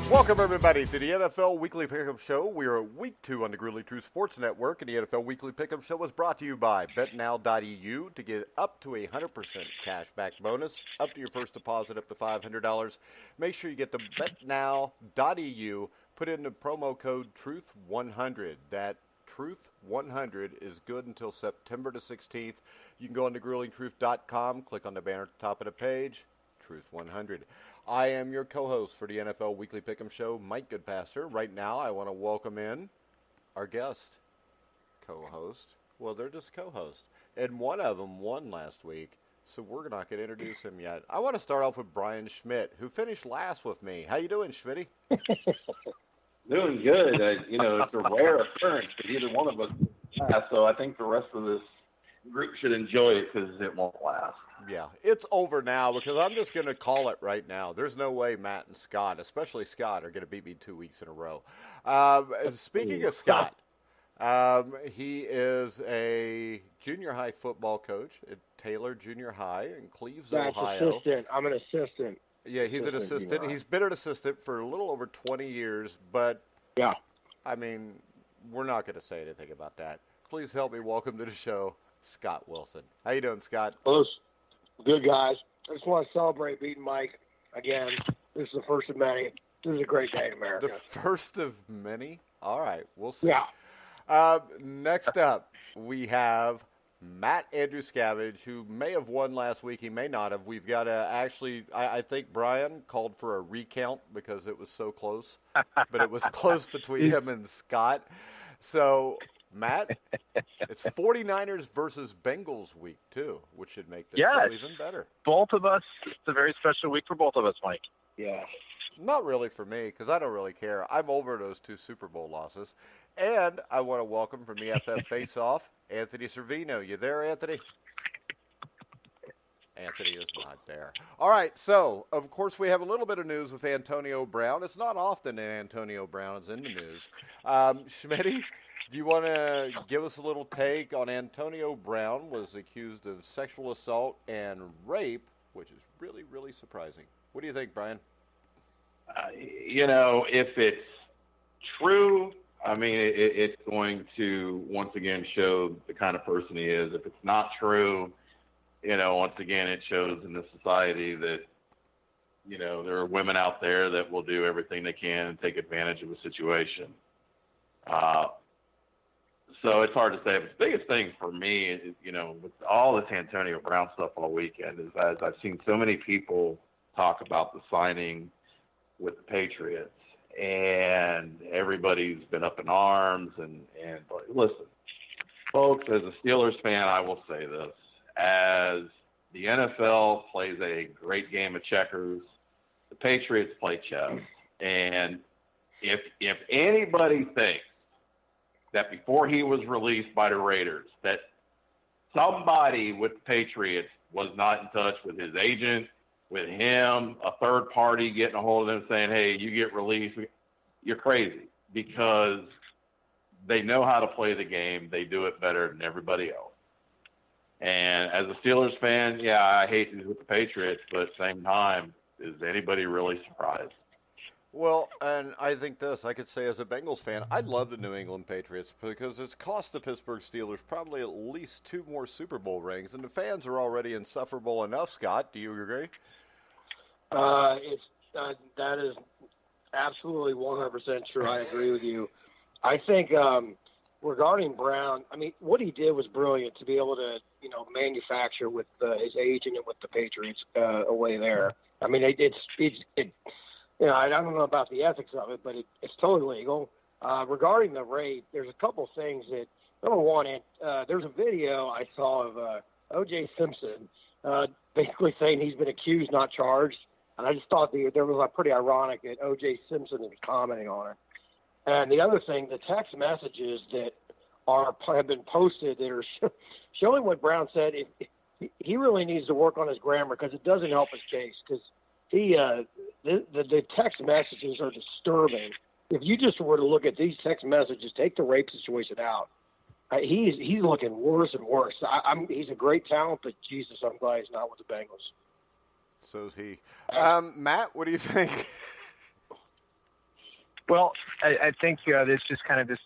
Welcome, everybody, to the NFL Weekly Pickup Show. We are at Week 2 on the Gruely True Sports Network, and the NFL Weekly Pickup Show is brought to you by BetNow.eu to get up to a 100% cashback bonus, up to your first deposit, up to $500. Make sure you get the BetNow.eu, put in the promo code TRUTH100. That TRUTH100 is good until September the 16th. You can go on to GruelingTruth.com, click on the banner at the top of the page, TRUTH100. I am your co-host for the NFL Weekly Pick'em Show, Mike Goodpaster. Right now, I want to welcome in our guest co-host. Well, they're just co-hosts, and one of them won last week, so we're not going to introduce him yet. I want to start off with Brian Schmidt, who finished last with me. How you doing, Schmitty? Doing good. It's a rare occurrence that either one of us last, so I think the rest of this group should enjoy it because it won't last. Yeah, it's over now because I'm just going to call it right now. There's no way Matt and Scott, especially Scott, are going to beat me 2 weeks in a row. Speaking of Scott, he is a junior high football coach at Taylor Junior High in Cleves, Ohio. Assistant. I'm an assistant. Yeah, he's an assistant. He's been an assistant for a little over 20 years, but, yeah, I mean, we're not going to say anything about that. Please help me welcome to the show, Scott Wilson. How you doing, Scott? Close. Good, guys. I just want to celebrate beating Mike again. This is the first of many. This is a great day in America. The first of many? All right, we'll see. Yeah. Next up, we have Matt Andruscavage, who may have won last week. He may not have. We've got to actually, I think Brian called for a recount because it was so close. But it was close between him and Scott. So, Matt, it's 49ers versus Bengals week, too, which should make this show even better. Both of us, it's a very special week for both of us, Mike. Yeah. Not really for me, because I don't really care. I'm over those 2 Super Bowl losses. And I want to welcome from the FF Face Off, Anthony Cervino. You there, Anthony? Anthony is not there. All right, so, of course, we have a little bit of news with Antonio Brown. It's not often that Antonio Brown is in the news. Schmitty, do you want to give us a little take on Antonio Brown was accused of sexual assault and rape, which is really, really surprising. What do you think, Brian? If it's true, I mean, it's going to once again show the kind of person he is. If it's not true, once again, it shows in this society that, there are women out there that will do everything they can and take advantage of a situation. So it's hard to say. But the biggest thing for me is, with all this Antonio Brown stuff all weekend is as I've seen so many people talk about the signing with the Patriots, and everybody's been up in arms. And listen, folks, as a Steelers fan, I will say this. As the NFL plays a great game of checkers, the Patriots play chess. And if anybody thinks that before he was released by the Raiders, that somebody with the Patriots was not in touch with his agent, with him, a third party getting a hold of them saying, hey, you get released, you're crazy, because they know how to play the game. They do it better than everybody else. And as a Steelers fan, yeah, I hate he's with the Patriots, but at the same time, is anybody really surprised? Well, and I think I could say as a Bengals fan, I love the New England Patriots because it's cost the Pittsburgh Steelers probably at least 2 more Super Bowl rings, and the fans are already insufferable enough. Scott, do you agree? That is absolutely 100% true. I agree with you. I think regarding Brown, I mean, what he did was brilliant to be able to, manufacture with his agent and with the Patriots away there. I mean, I don't know about the ethics of it, but it's totally legal. Regarding the rape, there's a couple things that, number one, there's a video I saw of O.J. Simpson basically saying he's been accused, not charged. And I just thought there was pretty ironic that O.J. Simpson was commenting on it. And the other thing, the text messages that have been posted that are showing what Brown said. he really needs to work on his grammar because it doesn't help his case. Because the text messages are disturbing. If you just were to look at these text messages, take the rape situation out, he's looking worse and worse. He's a great talent, but Jesus, I'm glad he's not with the Bengals. So's he. Matt, what do you think? Well, I think this just kind of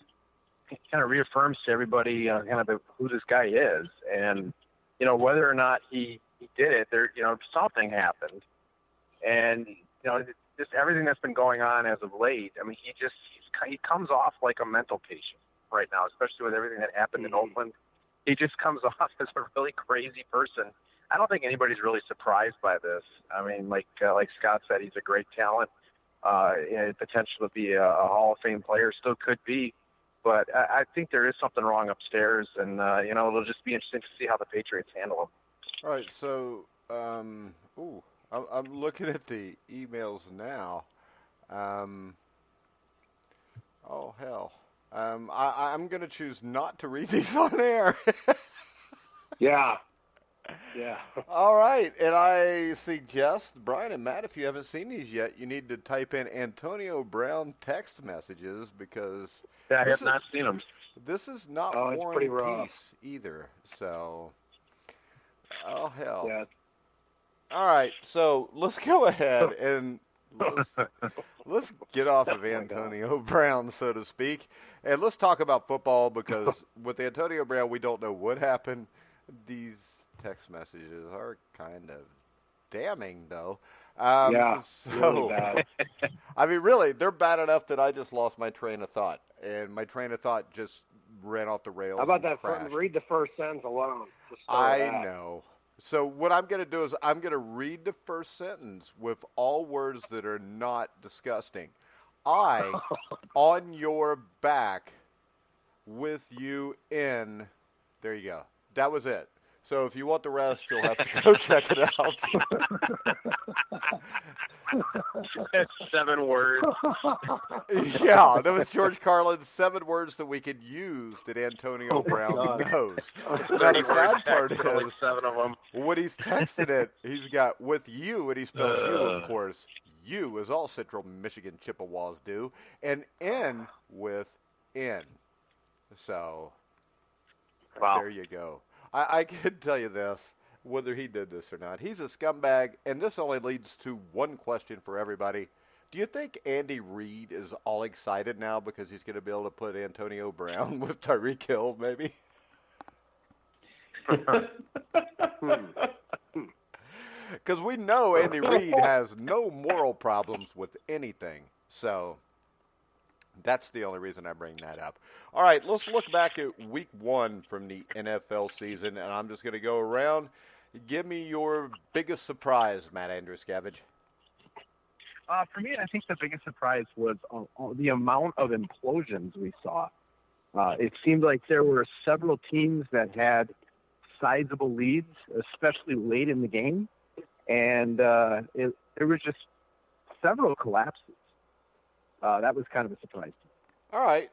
reaffirms to everybody who this guy is, and whether or not he did it, something happened, and just everything that's been going on as of late. I mean, he comes off like a mental patient right now, especially with everything that happened in Oakland. He just comes off as a really crazy person. I don't think anybody's really surprised by this. I mean, like Scott said, he's a great talent. Potential to be a Hall of Fame player, still could be. But I think there is something wrong upstairs, and, it'll just be interesting to see how the Patriots handle him. All right, so, I'm looking at the emails now. Oh, hell. I'm going to choose not to read these on air. Yeah. All right, and I suggest, Brian and Matt, if you haven't seen these yet, you need to type in Antonio Brown text messages because I have not seen them. This is not War and Peace either. So, oh hell! Yeah. All right, so let's go ahead and let's get off of Antonio Brown, so to speak, and let's talk about football because with Antonio Brown, we don't know what happened. These text messages are kind of damning, though. Really bad. I mean, really, they're bad enough that I just lost my train of thought, and my train of thought just ran off the rails. How about that? Crashed. Read the first sentence alone. I know. So what I'm going to do is I'm going to read the first sentence with all words that are not disgusting. I, on your back, with you in. There you go. That was it. So if you want the rest, you'll have to go check it out. That's 7 words. Yeah, that was George Carlin's 7 words that we could use that Antonio Brown knows. Now the sad part is 7 of them. when he's texted it, he's got with you, and he spells you, of course. You, as all Central Michigan Chippewas do, and N with N. So there you go. I can tell you this, whether he did this or not. He's a scumbag, and this only leads to one question for everybody. Do you think Andy Reid is all excited now because he's going to be able to put Antonio Brown with Tyreek Hill, maybe? Because we know Andy Reid has no moral problems with anything. So that's the only reason I bring that up. All right, let's look back at week 1 from the NFL season, and I'm just going to go around. Give me your biggest surprise, Matt Andruscavage. For me, I think the biggest surprise was the amount of implosions we saw. It seemed like there were several teams that had sizable leads, especially late in the game, and there were just several collapses. That was kind of a surprise. All right.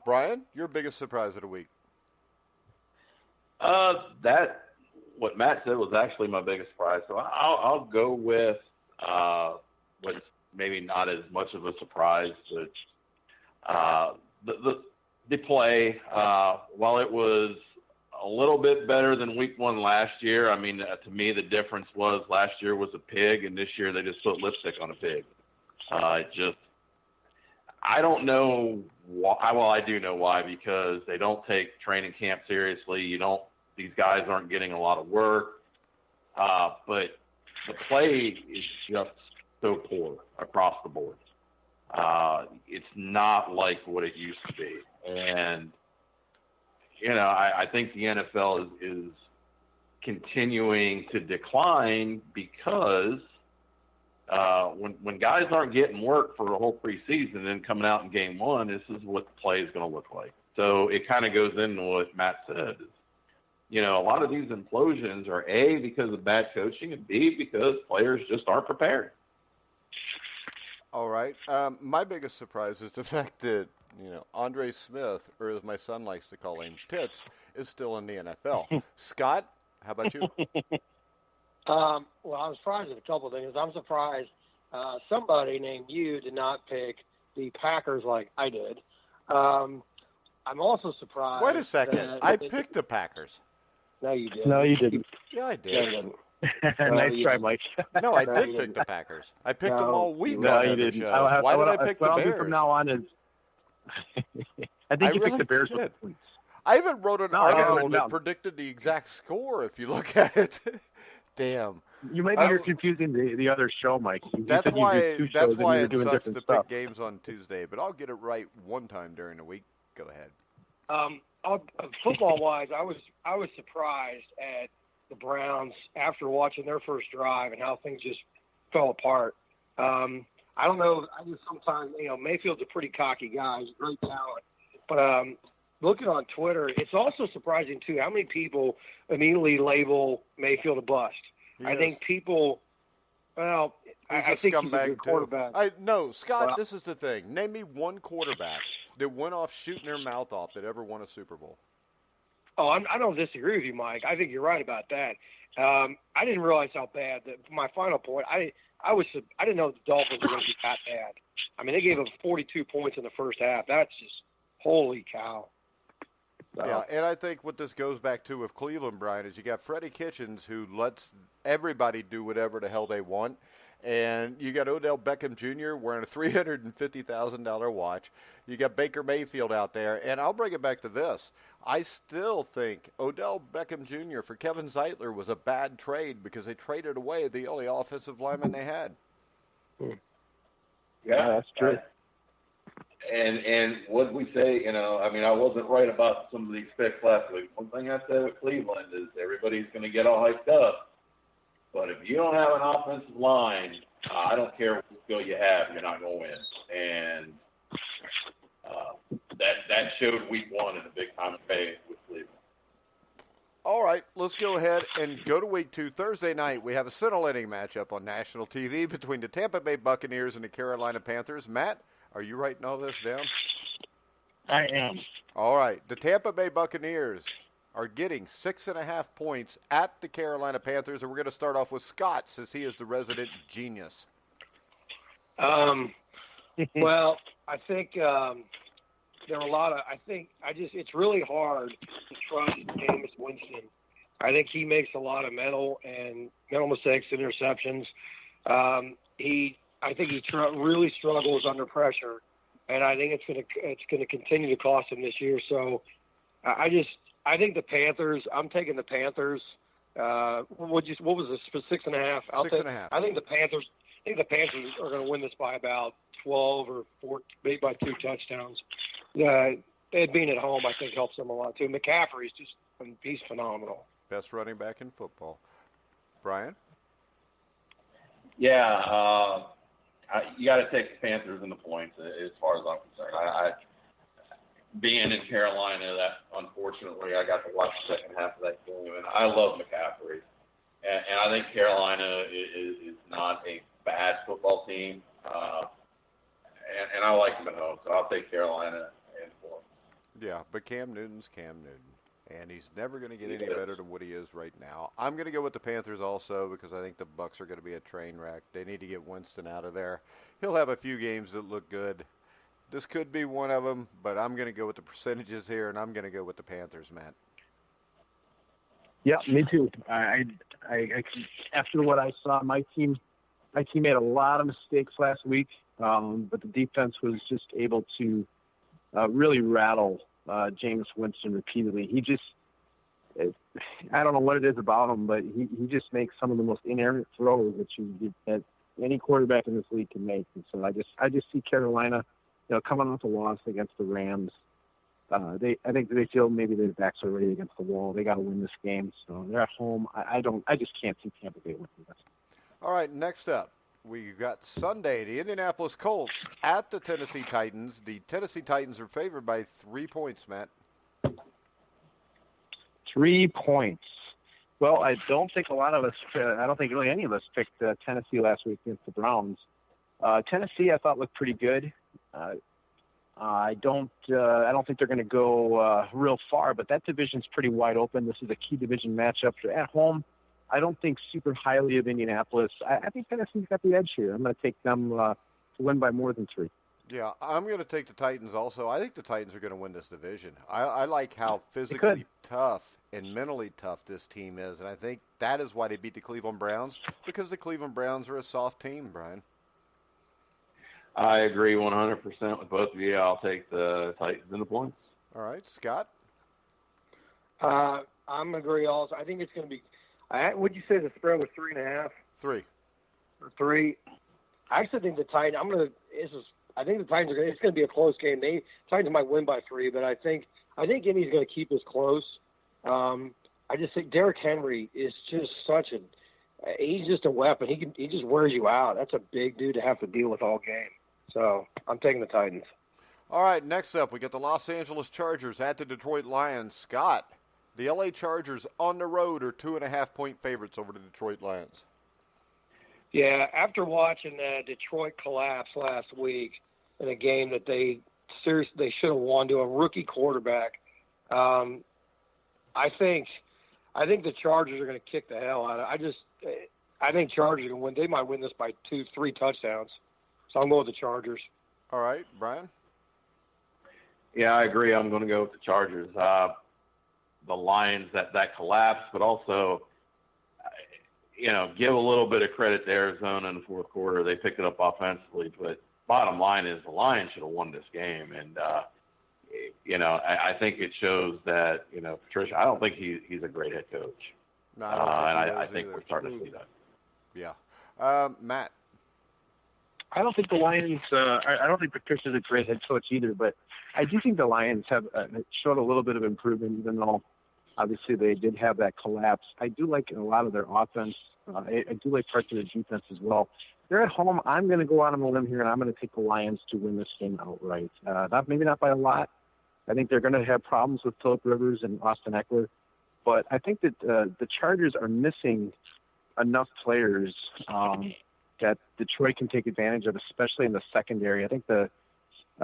Brian, your biggest surprise of the week. What Matt said was actually my biggest surprise. So I'll go with what's maybe not as much of a surprise, but the play, while it was a little bit better than week 1 last year, I mean, to me, the difference was last year was a pig, and this year they just put lipstick on a pig. I don't know why. Well, I do know why, because they don't take training camp seriously. These guys aren't getting a lot of work. But the play is just so poor across the board. It's not like what it used to be. And, I think the NFL is continuing to decline because when guys aren't getting work for a whole preseason and then coming out in game 1, this is what the play is going to look like. So it kind of goes into what Matt said. A lot of these implosions are A, because of bad coaching, and B, because players just aren't prepared. All right. My biggest surprise is the fact that, Andre Smith, or as my son likes to call him, Tits, is still in the NFL. Scott, How about you? Well, I'm surprised at a couple of things. I'm surprised somebody named you did not pick the Packers like I did. I'm also surprised. Wait a second. I picked the Packers. No, you didn't. No, you didn't. Yeah, I did. No, you didn't. Nice try, Mike. No, I No, did you pick didn't. the Packers. I picked them all week No, on you other didn't. shows. Why did I pick the what I'll do Bears? from now on is I think you picked the Bears with the points. I even wrote an article no. that predicted the exact score if you look at it. Damn. You're confusing the other show, Mike. That's why it sucks to pick games on Tuesday, but I'll get it right one time during the week. Go ahead. Football-wise, I was surprised at the Browns after watching their first drive and how things just fell apart. I don't know. I just sometimes, Mayfield's a pretty cocky guy. He's a great talent. But looking on Twitter, it's also surprising, too, how many people immediately label Mayfield a bust. I think people – well, I think he's a good quarterback. No, Scott, this is the thing. Name me one quarterback that went off shooting their mouth off that ever won a Super Bowl. Oh, I don't disagree with you, Mike. I think you're right about that. I didn't realize how bad. My final point, I didn't know the Dolphins were going to be that bad. I mean, they gave up 42 points in the first half. That's just holy cow. So. Yeah, and I think what this goes back to with Cleveland, Brian, is you got Freddie Kitchens who lets everybody do whatever the hell they want. And you got Odell Beckham Jr. wearing a $350,000 watch. You got Baker Mayfield out there. And I'll bring it back to this. I still think Odell Beckham Jr. for Kevin Zeitler was a bad trade because they traded away the only offensive lineman they had. Yeah, that's true. And what we say, I wasn't right about some of the picks last week. One thing I said with Cleveland is everybody's going to get all hyped up. But if you don't have an offensive line, I don't care what skill you have, you're not going to win. And that showed week one in a big-time phase with Cleveland. All right, let's go ahead and go to week two. Thursday night, we have a scintillating matchup on national TV between the Tampa Bay Buccaneers and the Carolina Panthers. Matt, are you writing all this down? I am. All right, the Tampa Bay Buccaneers are getting 6.5 points at the Carolina Panthers, and we're going to start off with Scott, since he is the resident genius. Well, I think there are a lot of. It's really hard to trust Jameis Winston. I think he makes a lot of mental mistakes, interceptions. I think he really struggles under pressure, and I think it's going to continue to cost him this year. So, I think the Panthers. I'm taking the Panthers. What was the 6.5? 6.5. I think the Panthers. Are going to win this by about 12 or 14, maybe by 2 touchdowns. Being at home, I think, helps them a lot too. McCaffrey's he's phenomenal. Best running back in football. Brian? Yeah, you got to take the Panthers in the points as far as I'm concerned. Being in Carolina, that unfortunately I got to watch the second half of that game, and I love McCaffrey. And I think Carolina is not a bad football team, and I like them at home, so I'll take Carolina and 4. Yeah, but Cam Newton's Cam Newton, and he's never going to get any better than what he is right now. I'm going to go with the Panthers also because I think the Bucs are going to be a train wreck. They need to get Winston out of there. He'll have a few games that look good. This could be one of them, but I'm going to go with the percentages here, and I'm going to go with the Panthers, Matt. Yeah, me too. I after what I saw, my team made a lot of mistakes last week, but the defense was just able to really rattle Jameis Winston repeatedly. I don't know what it is about him, but he just makes some of the most inerrant throws that any quarterback in this league can make. And so I just see Carolina, coming off a loss against the Rams. I think they feel maybe their backs are ready against the wall. They got to win this game, so they're at home. I just can't see Tampa Bay winning this. All right, next up, we got Sunday, the Indianapolis Colts at the Tennessee Titans. The Tennessee Titans are favored by 3 points, Matt. 3 points. Well, I don't think really any of us picked Tennessee last week against the Browns. Tennessee, I thought, looked pretty good. I don't think they're going to go real far, but that division's pretty wide open. This is a key division matchup. At home, I don't think super highly of Indianapolis. I think Tennessee's got the edge here. I'm going to take them to win by more than 3. Yeah, I'm going to take the Titans also. I think the Titans are going to win this division. I like how physically tough and mentally tough this team is, and I think that is why they beat the Cleveland Browns, because the Cleveland Browns are a soft team, Brian. I agree 100% with both of you. I'll take the Titans and the points. All right, Scott? I'm agree also. I think it's going to be would you say the spread was 3.5? 3. 3. I actually think the Titans. I think the Titans are. It's going to be a close game. Titans might win by 3, but I think Indy's going to keep this close. I just think Derrick Henry is just he's just a weapon. He just wears you out. That's a big dude to have to deal with all game. So I'm taking the Titans. All right, next up we got the Los Angeles Chargers at the Detroit Lions. Scott, the LA Chargers on the road are 2.5-point favorites over the Detroit Lions. Yeah, after watching Detroit collapse last week in a game that they should have won to a rookie quarterback, I think the Chargers are going to kick the hell out of it. I think Chargers are going to win. They might win this by 2-3 touchdowns. So I'm going with the Chargers. All right, Brian? Yeah, I agree. I'm going to go with the Chargers. The Lions, that collapse, but also, give a little bit of credit to Arizona in the fourth quarter. They picked it up offensively, but bottom line is the Lions should have won this game. And, I think it shows that, Patricia, I don't think he's a great head coach. No, I think we're starting to see that. Yeah. Matt? I don't think the Lions. I don't think Patricia's a great head coach either, but I do think the Lions have showed a little bit of improvement, even though obviously they did have that collapse. I do like a lot of their offense. I do like parts of the defense as well. They're at home. I'm going to go out on a limb here, and I'm going to take the Lions to win this game outright. Maybe not by a lot. I think they're going to have problems with Phillip Rivers and Austin Eckler, but I think that the Chargers are missing enough players that Detroit can take advantage of, especially in the secondary. I think the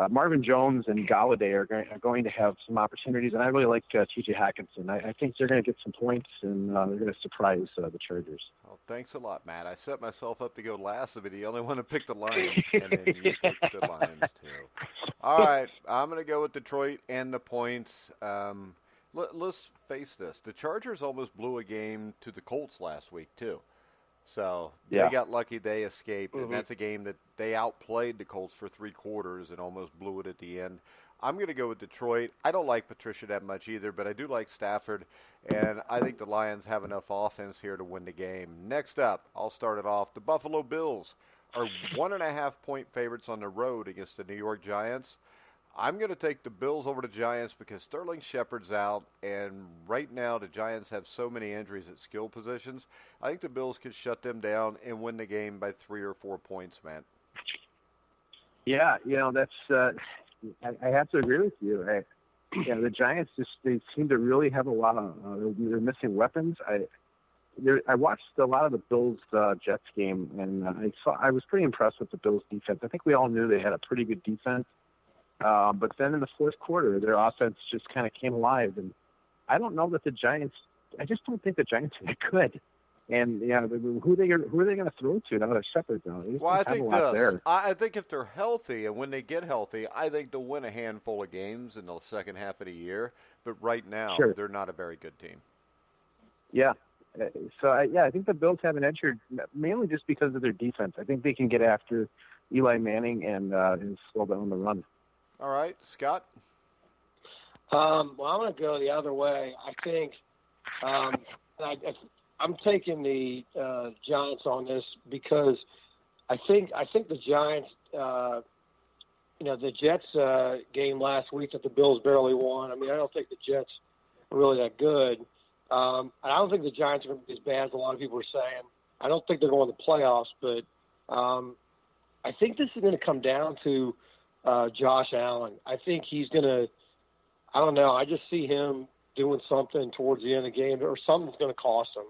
Marvin Jones and Galladay are going to have some opportunities, and I really like T.J. Hockenson. I think they're going to get some points, and they're going to surprise the Chargers. Well, thanks a lot, Matt. I set myself up to go last, but the only one to pick the Lions, and then you picked the Lions, too. All right, I'm going to go with Detroit and the points. Let's face this. The Chargers almost blew a game to the Colts last week, too. So they got lucky they escaped, and that's a game that they outplayed the Colts for 3 quarters and almost blew it at the end. I'm going to go with Detroit. I don't like Patricia that much either, but I do like Stafford, and I think the Lions have enough offense here to win the game. Next up, I'll start it off. The Buffalo Bills are 1.5-point favorites on the road against the New York Giants. I'm going to take the Bills over the Giants because Sterling Shepard's out, and right now the Giants have so many injuries at skill positions. I think the Bills could shut them down and win the game by 3 or 4 points, man. Yeah, that's I have to agree with you. The Giants they seem to really have a lot of they're missing weapons. I watched a lot of the Bills Jets game, and I was pretty impressed with the Bills defense. I think we all knew they had a pretty good defense. But then in the fourth quarter, their offense just kind of came alive. And I don't know that I just don't think the Giants are that good. And, who are they going to throw to now that Shepard's out? Well, I think this. I think if they're healthy, and when they get healthy, I think they'll win a handful of games in the second half of the year. But right now, they're not a very good team. Yeah. So, I think the Bills have an edge here, mainly just because of their defense. I think they can get after Eli Manning and slow down the run. All right, Scott? I'm going to go the other way. I think I'm taking the Giants on this because I think the Giants, the Jets game last week that the Bills barely won. I mean, I don't think the Jets are really that good. I don't think the Giants are going to be as bad as a lot of people are saying. I don't think they're going to the playoffs, but I think this is going to come down to Josh Allen. I think he's going to – I don't know. I just see him doing something towards the end of the game, or something's going to cost him.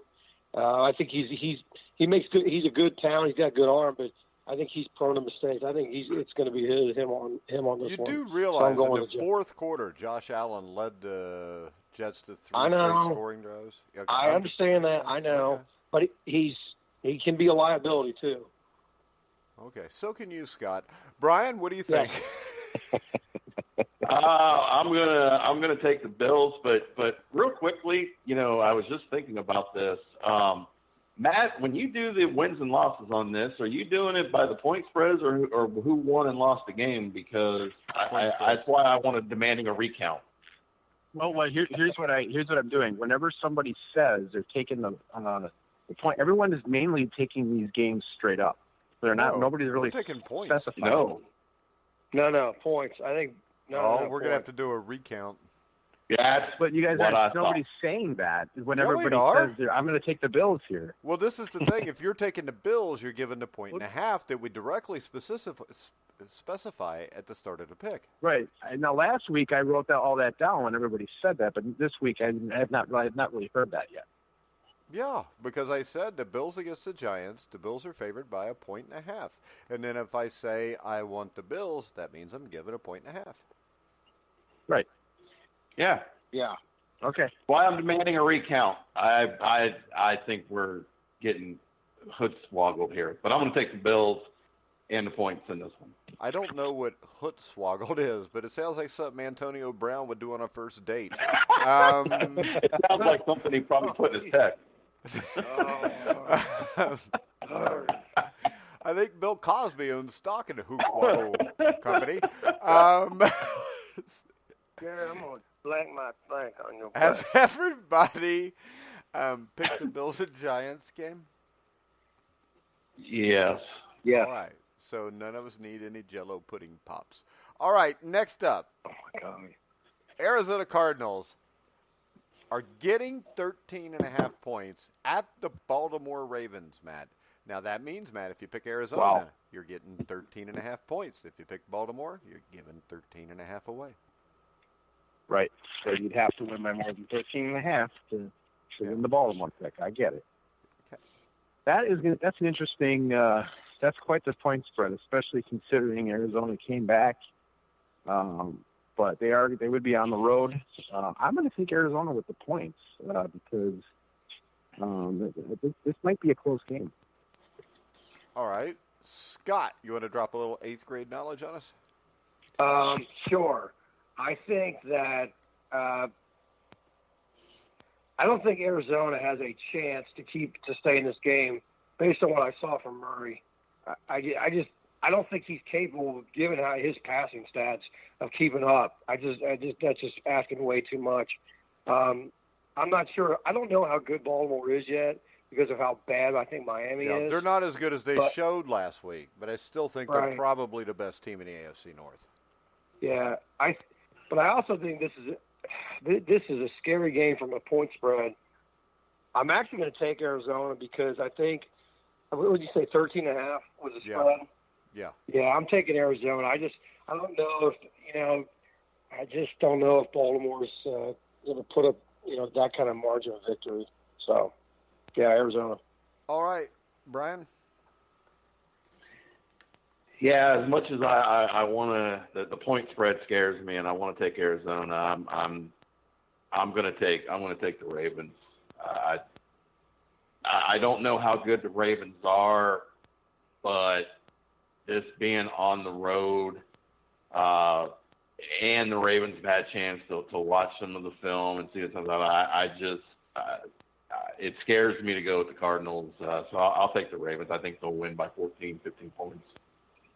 I think he's a good talent. He's got a good arm, but I think he's prone to mistakes. I think it's going to be him on this one. You do realize in the fourth quarter, Josh Allen led the Jets to 3 straight scoring drives? Okay. I understand that. I know. Okay. But he can be a liability, too. Okay. So can you, Scott. Brian, what do you think? I'm gonna take the Bills, but real quickly, I was just thinking about this. Matt, when you do the wins and losses on this, are you doing it by the point spreads or who won and lost the game? Because that's why I wanted demanding a recount. Well, here's what I'm doing. Whenever somebody says they're taking the point, everyone is mainly taking these games straight up. They're not. Nobody's really taking points. Specifying. No points. I think. No, we're gonna have to do a recount. Yeah, but you guys, nobody's saying that. When everybody says, "I'm going to take the Bills here." Well, this is the thing. If you're taking the Bills, you're given the 1.5 that we directly specify at the start of the pick. Right. Now, last week I wrote all that down when everybody said that, but this week I have not really heard that yet. Yeah, because I said the Bills against the Giants, the Bills are favored by 1.5, and then if I say I want the Bills, that means I'm given 1.5. Right. Yeah. Okay. Well, I'm demanding a recount. I think we're getting hood-swoggled here, but I'm going to take the Bills and the points in this one. I don't know what hood-swoggled is, but it sounds like something Antonio Brown would do on a first date. It sounds like something he probably put in his text. I think Bill Cosby owns stock in the Hoop company. Yeah, I'm going to blank my blank on your back. Has everybody picked the Bills and Giants game? Yes. Yeah. All right. So none of us need any Jell-O pudding pops. All right. Next up. Oh, my God. Arizona Cardinals are getting 13.5 points at the Baltimore Ravens, Matt. Now, that means, Matt, if you pick Arizona, you're getting 13.5 points. If you pick Baltimore, you're giving 13.5 away. Right. So you'd have to win by more than 13.5 to win the Baltimore pick. I get it. Okay. That's an interesting. That's quite the point spread, especially considering Arizona came back. But they would be on the road. I'm going to take Arizona with the points because this might be a close game. All right. Scott, you want to drop a little 8th grade knowledge on us? Sure. I think that I don't think Arizona has a chance to stay in this game based on what I saw from Murray. I don't think he's capable, given how his passing stats, of keeping up. That's just asking way too much. I'm not sure. I don't know how good Baltimore is yet because of how bad I think Miami is. They're not as good as they showed last week, but I still think they're probably the best team in the AFC North. Yeah, but I also think this is a scary game from a point spread. I'm actually going to take Arizona because I think, what would you say, 13.5 was the spread? Yeah. Yeah, I'm taking Arizona. I don't know if Baltimore's going to put up, that kind of margin of victory. So, yeah, Arizona. All right, Brian. Yeah, as much as I want to, the point spread scares me, and I want to take Arizona. I'm going to take the Ravens. I don't know how good the Ravens are, but this being on the road, and the Ravens have had a chance to watch some of the film and see something. It scares me to go with the Cardinals, so I'll take the Ravens. I think they'll win by 14, 15 points.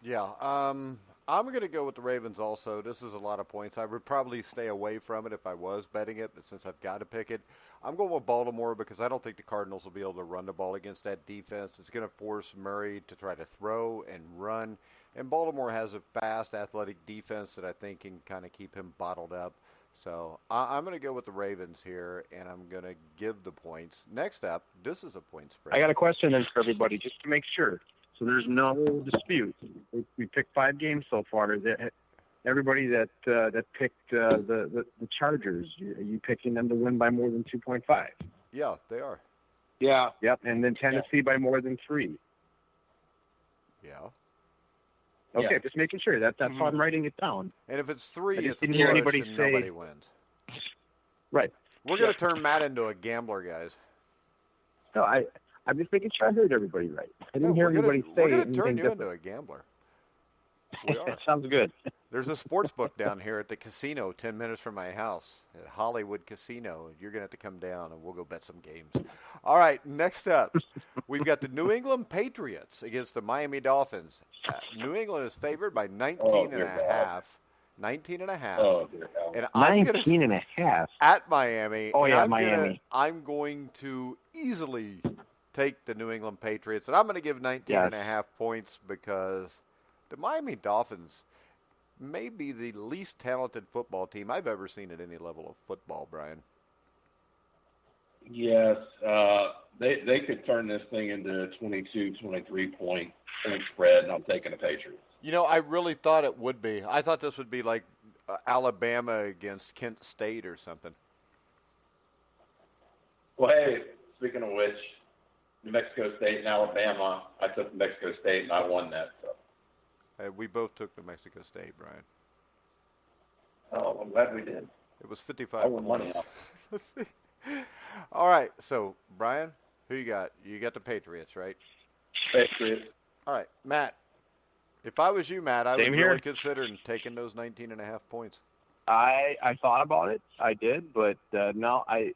Yeah, I'm going to go with the Ravens also. This is a lot of points. I would probably stay away from it if I was betting it, but since I've got to pick it, I'm going with Baltimore because I don't think the Cardinals will be able to run the ball against that defense. It's going to force Murray to try to throw and run, and Baltimore has a fast, athletic defense that I think can kind of keep him bottled up. So I'm going to go with the Ravens here, and I'm going to give the points. Next up, this is a point spread. I got a question then for everybody, just to make sure. So there's no dispute. We picked 5 games so far. Everybody that picked the Chargers, are you picking them to win by more than 2.5? Yeah, they are. Yeah. Yep. And then Tennessee by more than 3. Yeah. Okay, Yeah. just making sure. That's how I'm writing it down. And if it's 3, I just it's didn't hear push anybody and say- nobody wins. Right. We're going to turn Matt into a gambler, guys. No, I'm just making sure I heard everybody right. I didn't hear anybody say We're going to anything turn you different. into a gambler. We are. Sounds good. There's a sports book down here at the casino 10 minutes from my house at Hollywood Casino. You're going to have to come down, and we'll go bet some games. All right, next up, we've got the New England Patriots against the Miami Dolphins. New England is favored by 19 and a half. 19 and a half. Oh, dear God. And I'm 19 and a half. at Miami. Oh, and yeah, I'm Miami. I'm going to easily take the New England Patriots, and I'm going to give 19 and a half points because the Miami Dolphins may be the least talented football team I've ever seen at any level of football, Brian. Yes, they could turn this thing into a 22, 23-point spread, and I'm taking the Patriots. You know, I really thought it would be. I thought this would be like Alabama against Kent State or something. Well, hey, speaking of which, New Mexico State and Alabama, I took New Mexico State, and I won that. So. We both took New Mexico State, Brian. Oh, I'm glad we did. It was 55 I won money points. off. Let's see. All right, so, Brian, who you got? You got the Patriots, right? Patriots. All right, Matt. If I was you, Matt, I would Same really here. consider taking those 19 and a half points. I thought about it. I did, but no, I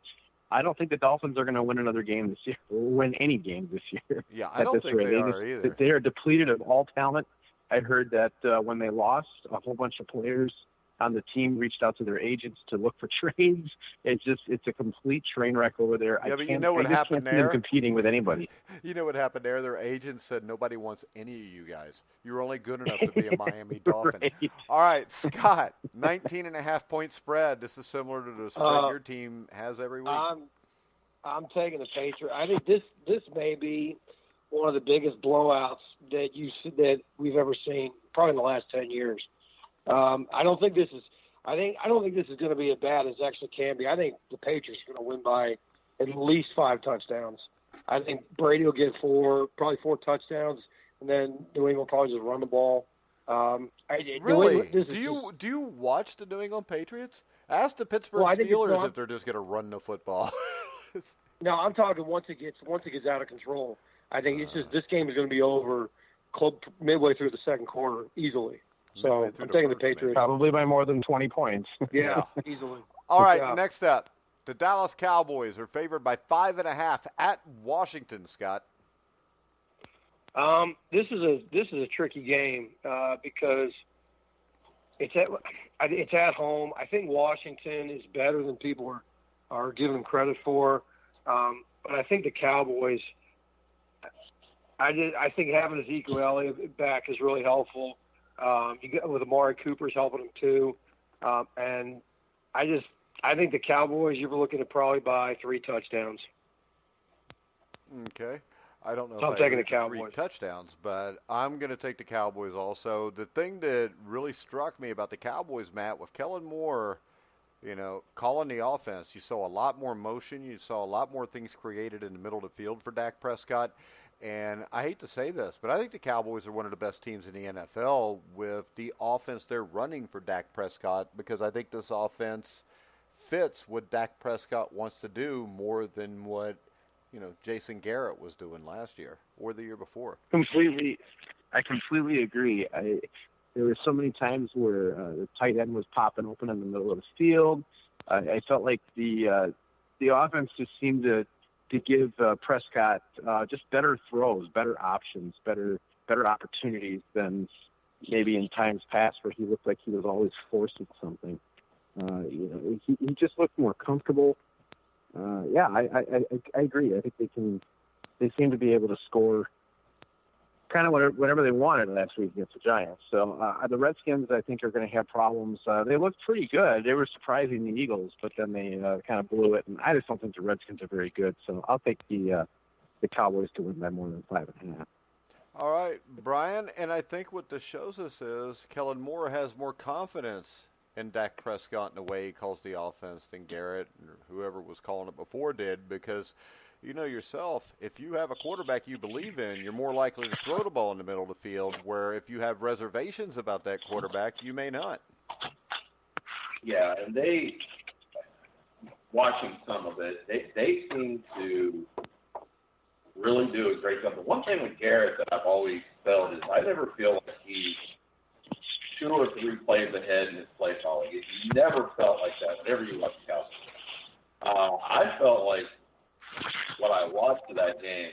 don't think the Dolphins are going to win another game this year, or win any game this year. Yeah, I don't think they are either. They are depleted of all talent. I heard that when they lost, a whole bunch of players on the team reached out to their agents to look for trades. It's a complete train wreck over there. Yeah, but you know what happened can't see there? them competing with anybody. You know what happened there? Their agents said nobody wants any of you guys. You're only good enough to be a Miami Dolphin. Right. All right, Scott, 19 and a half point spread. This is similar to the spread your team has every week. I'm taking the Patriots. I think this may be one of the biggest blowouts that we've ever seen, probably in the last 10 years. I don't think this is going to be as bad as it actually can be. I think the Patriots are going to win by at least 5 touchdowns. I think Brady will get probably 4 touchdowns, and then New England will probably just run the ball. Really? Do you watch the New England Patriots? Ask the Pittsburgh Steelers if they're just going to run the football. No, I'm talking once it gets out of control. I think it's just this game is going to be over midway through the second quarter easily. So I'm taking the Patriots. Probably by more than 20 points. Yeah, easily. All right, next up, the Dallas Cowboys are favored by 5.5 at Washington. Scott. This is a tricky game because it's at home. I think Washington is better than people are giving them credit for, but I think the Cowboys. I think having Ezekiel Elliott back is really helpful. You get with Amari Cooper's helping him too, and I think the Cowboys. You were looking at probably by 3 touchdowns. Okay. I don't know So if I'm I taking agree the with 3 Cowboys. touchdowns, but I'm going to take the Cowboys also. The thing that really struck me about the Cowboys, Matt, with Kellen Moore, calling the offense, you saw a lot more motion. You saw a lot more things created in the middle of the field for Dak Prescott. And I hate to say this, but I think the Cowboys are one of the best teams in the NFL with the offense they're running for Dak Prescott, because I think this offense fits what Dak Prescott wants to do more than what Jason Garrett was doing last year or the year before. I completely agree. There were so many times where the tight end was popping open in the middle of the field. I felt like the offense just seemed to give Prescott just better throws, better options, better opportunities than maybe in times past where he looked like he was always forcing something. He just looked more comfortable. I agree. I think they seem to be able to score kind of whatever they wanted last week against the Giants. So the Redskins, I think, are going to have problems. They looked pretty good. They were surprising the Eagles, but then they kind of blew it. And I just don't think the Redskins are very good. So I'll take the Cowboys to win by more than 5.5. All right, Brian, and I think what this shows us is Kellen Moore has more confidence in Dak Prescott in the way he calls the offense than Garrett or whoever was calling it before did, because you know yourself, if you have a quarterback you believe in, you're more likely to throw the ball in the middle of the field, where if you have reservations about that quarterback, you may not. Yeah, and watching some of it, they seem to really do a great job. The one thing with Garrett that I've always felt is I never feel like he's 2 or 3 plays ahead in his play calling. You never felt like that whenever you watch the Cowboys. I felt like when I watched that game,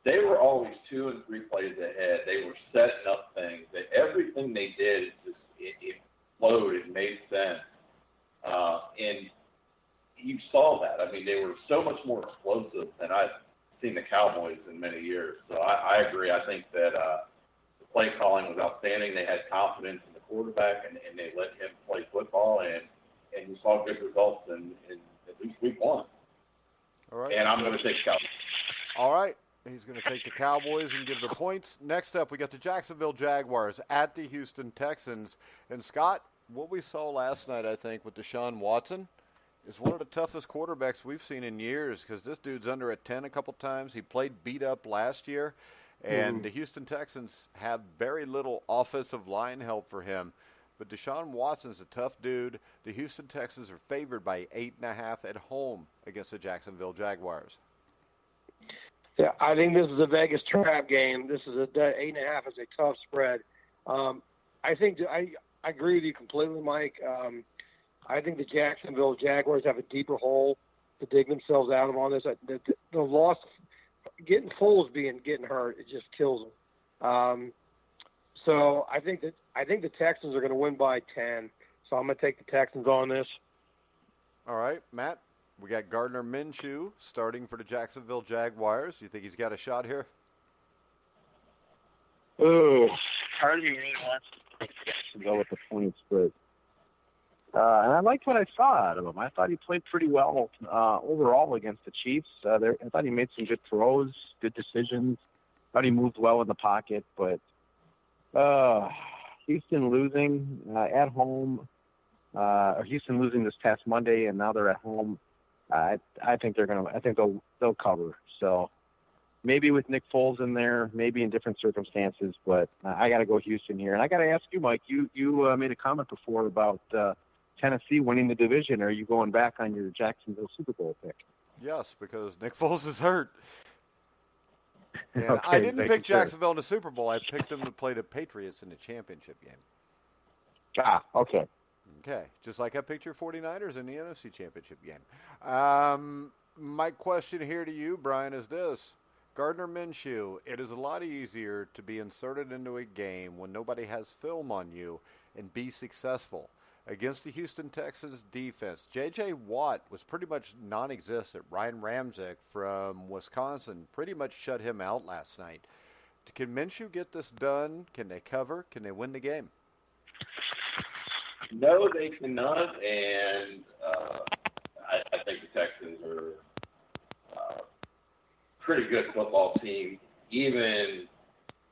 they were always 2 and 3 plays ahead. They were setting up things. That everything they did, it flowed. It made sense. And you saw that. I mean, they were so much more explosive than I've seen the Cowboys in many years. So I agree. I think that the play calling was outstanding. They had confidence in the quarterback, and they let him play football, and you saw good results in at least week 1. All right. And I'm going to take the Cowboys. All right. He's going to take the Cowboys and give the points. Next up, we got the Jacksonville Jaguars at the Houston Texans. And, Scott, what we saw last night, I think, with Deshaun Watson is one of the toughest quarterbacks we've seen in years, because this dude's under a 10 a couple times. He played beat up last year, and the Houston Texans have very little offensive line help for him. But Deshaun Watson's a tough dude. The Houston Texans are favored by 8.5 at home against the Jacksonville Jaguars. Yeah, I think this is a Vegas trap game. This is 8.5 is a tough spread. I think I agree with you completely, Mike. I think the Jacksonville Jaguars have a deeper hole to dig themselves out of on this. The loss, getting Foles getting hurt, it just kills them. So I think the Texans are going to win by 10. So I'm going to take the Texans on this. All right, Matt. We got Gardner Minshew starting for the Jacksonville Jaguars. You think he's got a shot here? Oh, part of me really wants to go with the points, but and I liked what I saw out of him. I thought he played pretty well overall against the Chiefs. I thought he made some good throws, good decisions. I thought he moved well in the pocket, but Houston losing at home, or Houston losing this past Monday, and now they're at home. I think they'll cover. So maybe with Nick Foles in there, maybe in different circumstances, but I got to go Houston here. And I got to ask you, Mike, you made a comment before about Tennessee winning the division. Are you going back on your Jacksonville Super Bowl pick? Yes, because Nick Foles is hurt. And Okay, I didn't pick sure. Jacksonville in the Super Bowl. I picked them to play the Patriots in the championship game. Okay. Okay, just like I picked your 49ers in the NFC Championship game. My question here to you, Brian, is this. Gardner Minshew, it is a lot easier to be inserted into a game when nobody has film on you and be successful. Against the Houston Texans defense, J.J. Watt was pretty much non-existent. Ryan Ramczyk from Wisconsin pretty much shut him out last night. Can Minshew get this done? Can they cover? Can they win the game? No, they cannot, and I think the Texans are a pretty good football team, even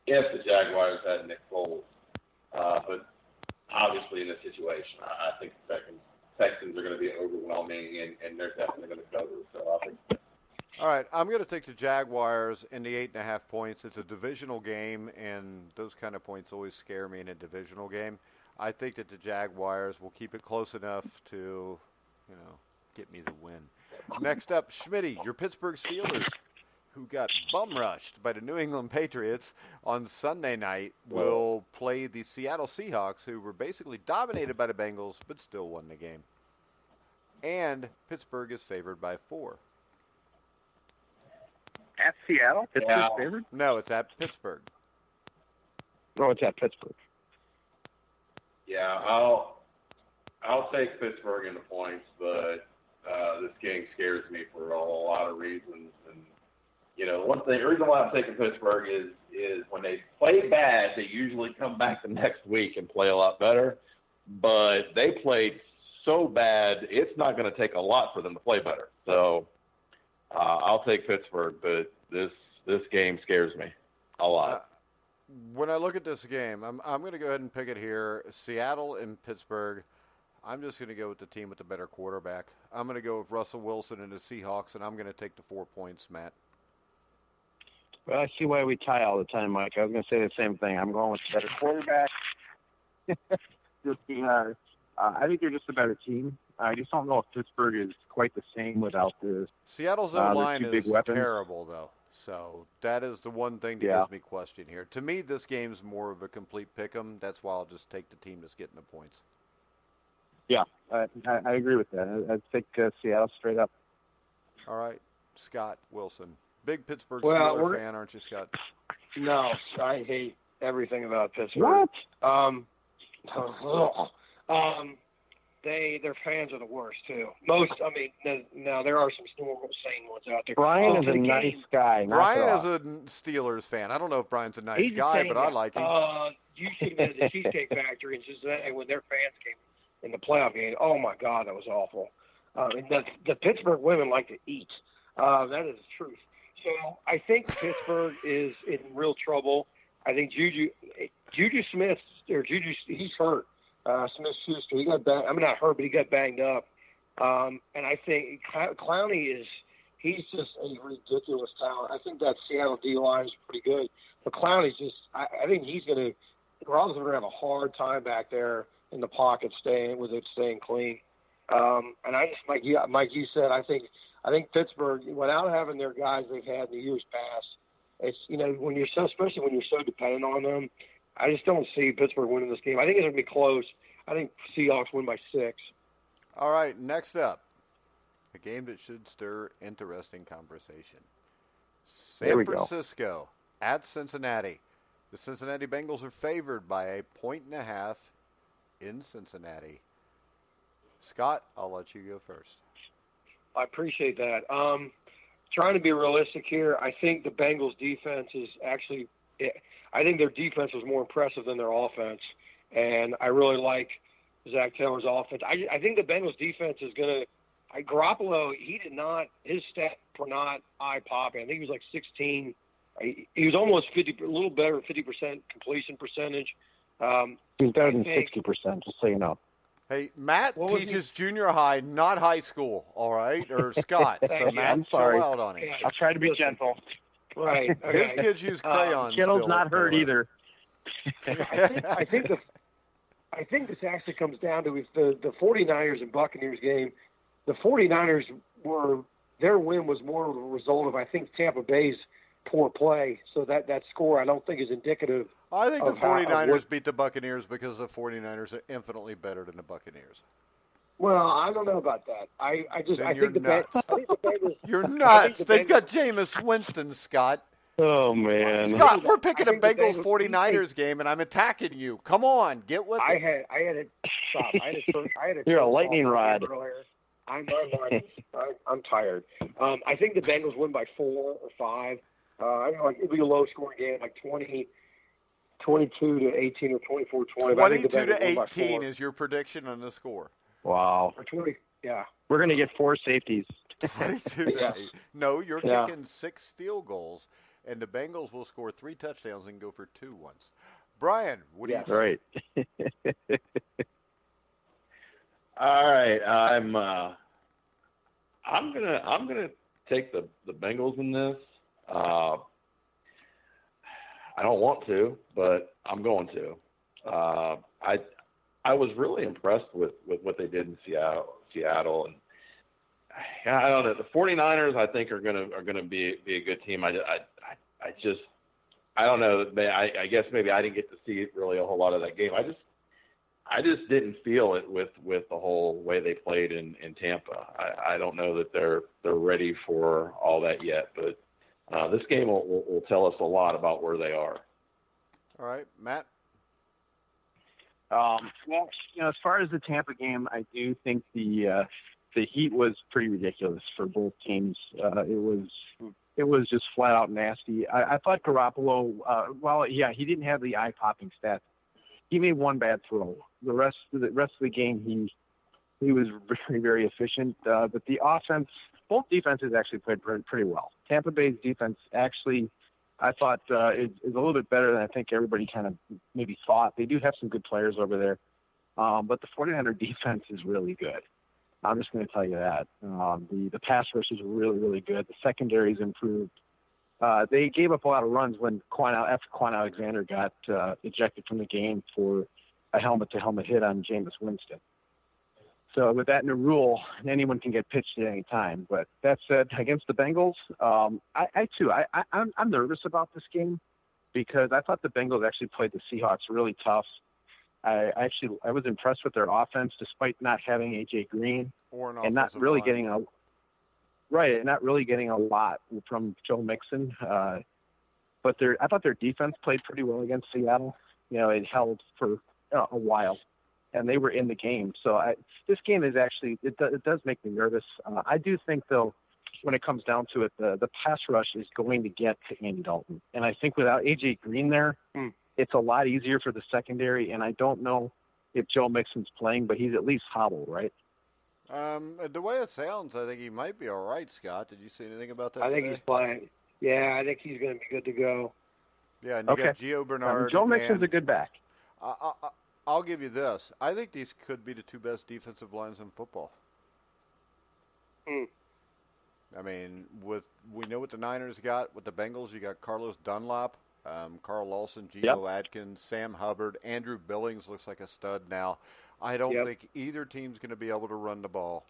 if the Jaguars had Nick Foles. But obviously in this situation, I think the Texans are going to be overwhelming, and they're definitely going to cover. So I think. All right, I'm going to take the Jaguars in the 8.5 points. It's a divisional game, and those kind of points always scare me in a divisional game. I think that the Jaguars will keep it close enough to, get me the win. Next up, Schmitty, your Pittsburgh Steelers, who got bum-rushed by the New England Patriots on Sunday night, will play the Seattle Seahawks, who were basically dominated by the Bengals but still won the game. And Pittsburgh is favored by 4. At Seattle? Pittsburgh's favored? No, it's at Pittsburgh. No, it's at Pittsburgh. Yeah, I'll take Pittsburgh in the points, but this game scares me for a lot of reasons. And the reason why I'm taking Pittsburgh is when they play bad, they usually come back the next week and play a lot better. But they played so bad, it's not going to take a lot for them to play better. So I'll take Pittsburgh, but this game scares me a lot. When I look at this game, I'm going to go ahead and pick it here. Seattle and Pittsburgh. I'm just going to go with the team with the better quarterback. I'm going to go with Russell Wilson and the Seahawks, and I'm going to take the 4 points, Matt. Well, I see why we tie all the time, Mike. I was going to say the same thing. I'm going with the better quarterback. I think they're just a better team. I just don't know if Pittsburgh is quite the same without the Seattle's O-line is terrible, though. So that is the one thing that gives me question here. To me, this game's more of a complete pick-em. That's why I'll just take the team that's getting the points. Yeah, I agree with that. I'd take Seattle straight up. All right, Scott Wilson. Big Pittsburgh Well, Steelers fan, aren't you, Scott? No, I hate everything about Pittsburgh. What? Their fans are the worst too. Most, I mean, now there are some normal sane ones out there. Brian is a nice guy. Brian is a Steelers fan. I don't know if Brian's a nice guy, but I like him. You should have been at the Cheesecake Factory in Cincinnati when their fans came in the playoff game. Oh my God, that was awful. And the Pittsburgh women like to eat. That is the truth. So I think Pittsburgh is in real trouble. I think Juju Smith, he's hurt. Smith-Schuster, he got banged. I'm not hurt, but he got banged up. And I think Clowney he's just a ridiculous talent. I think that Seattle D-line is pretty good. But Clowney's just, I think Robinson's going to have a hard time back there in the pocket staying clean. And I just, Mike, you said, I think Pittsburgh, without having their guys they've had in the years past, it's, especially when you're so dependent on them, I just don't see Pittsburgh winning this game. I think it's going to be close. I think Seahawks win by 6. All right, next up, a game that should stir interesting conversation. San Francisco at Cincinnati. The Cincinnati Bengals are favored by 1.5 in Cincinnati. Scott, I'll let you go first. I appreciate that. Trying to be realistic here, I think the Bengals' defense is actually I think their defense was more impressive than their offense, and I really like Zach Taylor's offense. I think the Bengals' defense is going to Garoppolo, his stats were not eye-popping. I think he was like 16. He was almost 50, a little better, 50% completion percentage. He's better than 60%, just so you know. Hey, Matt teaches junior high, not high school, all right? Or Scott. So, Matt, I'm sorry. chill out on him. I'll try to be gentle. Right. Okay. His kids use crayons. Kittle's not hurt either. I think this actually comes down to the 49ers and Buccaneers game. The 49ers their win was more of a result of, I think, Tampa Bay's poor play. So that score I don't think is indicative. I think the 49ers beat the Buccaneers because the 49ers are infinitely better than the Buccaneers. Well, I don't know about that. I think the Bengals. You're nuts. They've got Jameis Winston, Scott. Oh, man. Scott, we're picking a Bengals 49ers game, and I'm attacking you. Come on, get with it. I had it. Stop. I had a You're a lightning rod. I'm tired. I think the Bengals win by 4 or 5. I think it'll be a low-scoring game, like 22 to 18 or 24-20. 22 to 18 is your prediction on the score. Wow. Or 20, yeah. We're going to get 4 safeties. 22 to 8. No, you're kicking 6 field goals, and the Bengals will score 3 touchdowns and go for 2 once. Brian, what do you think? Right. All right, I'm gonna take the Bengals in this. I don't want to, but I'm going to. I was really impressed with what they did in Seattle, and I don't know. The 49ers, I think, are gonna be a good team. I don't know. I guess maybe I didn't get to see really a whole lot of that game. I just didn't feel it with the whole way they played in Tampa. I don't know that they're ready for all that yet, but this game will tell us a lot about where they are. All right, Matt. Well, as far as the Tampa game, I do think the heat was pretty ridiculous for both teams. It was just flat out nasty. I thought Garoppolo, he didn't have the eye-popping stats. He made one bad throw. The rest of the game, he was very, very efficient. But the offense, both defenses actually played pretty well. Tampa Bay's defense actually, I thought, is a little bit better than I think everybody kind of maybe thought. They do have some good players over there. But the 49er defense is really good. I'm just going to tell you that. The pass rush is really, really good. The secondary's improved. They gave up a lot of runs when after Quan Alexander got ejected from the game for a helmet-to-helmet hit on Jameis Winston. So with that new rule, anyone can get pitched at any time. But that said, against the Bengals, I'm nervous about this game because I thought the Bengals actually played the Seahawks really tough. I was impressed with their offense despite not having A.J. Green and not really getting a lot from Joe Mixon. But I thought their defense played pretty well against Seattle. It held for a while, and they were in the game. So this game is actually it does make me nervous. I do think though, when it comes down to it, the pass rush is going to get to Andy Dalton, and I think without A.J. Green there. It's a lot easier for the secondary, and I don't know if Joe Mixon's playing, but he's at least hobbled, right? The way it sounds, I think he might be all right, Scott. Did you see anything about that I think he's playing. Yeah, I think he's going to be good to go. Yeah, and you got Gio Bernard. Joe Mixon's a good back. I'll give you this. I think these could be the two best defensive lines in football. I mean, we know what the Niners got. With the Bengals, you got Carlos Dunlap. Carl Lawson, Geno Atkins, Sam Hubbard, Andrew Billings looks like a stud now. I don't think either team's going to be able to run the ball.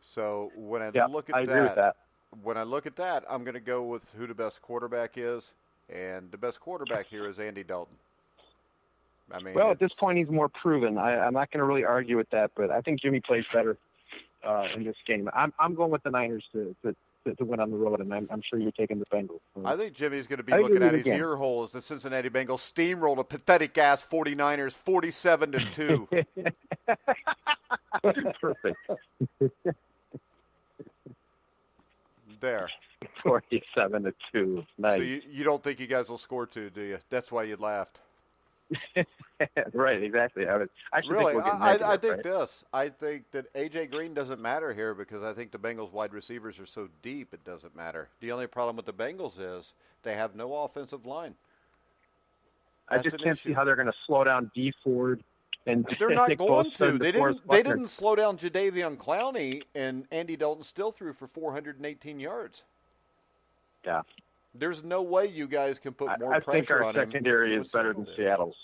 So when I look at agree with that. When I look at that, I'm going to go with who the best quarterback is, and the best quarterback here is Andy Dalton. I mean, at this point, he's more proven. I'm not going to really argue with that, but I think Jimmy plays better in this game. I'm going with the Niners to win on the road, and I'm sure you're taking the Bengals. I think Jimmy's going to be looking at his ear hole as the Cincinnati Bengals steamrolled a pathetic-ass 49ers 47-2. Perfect. There. 47-2. Nice. So you don't think you guys will score two, do you? That's why you laughed. Right, exactly. I think that A.J. Green doesn't matter here because I think the Bengals wide receivers are so deep it doesn't matter. The only problem with the Bengals is they have no offensive line. I just can't see how they're going to slow down D Ford. And they're not going to. They didn't slow down Jadeveon Clowney, and Andy Dalton still threw for 418 yards. Yeah. There's no way you guys can put more pressure on him. I think our secondary is better than Seattle's.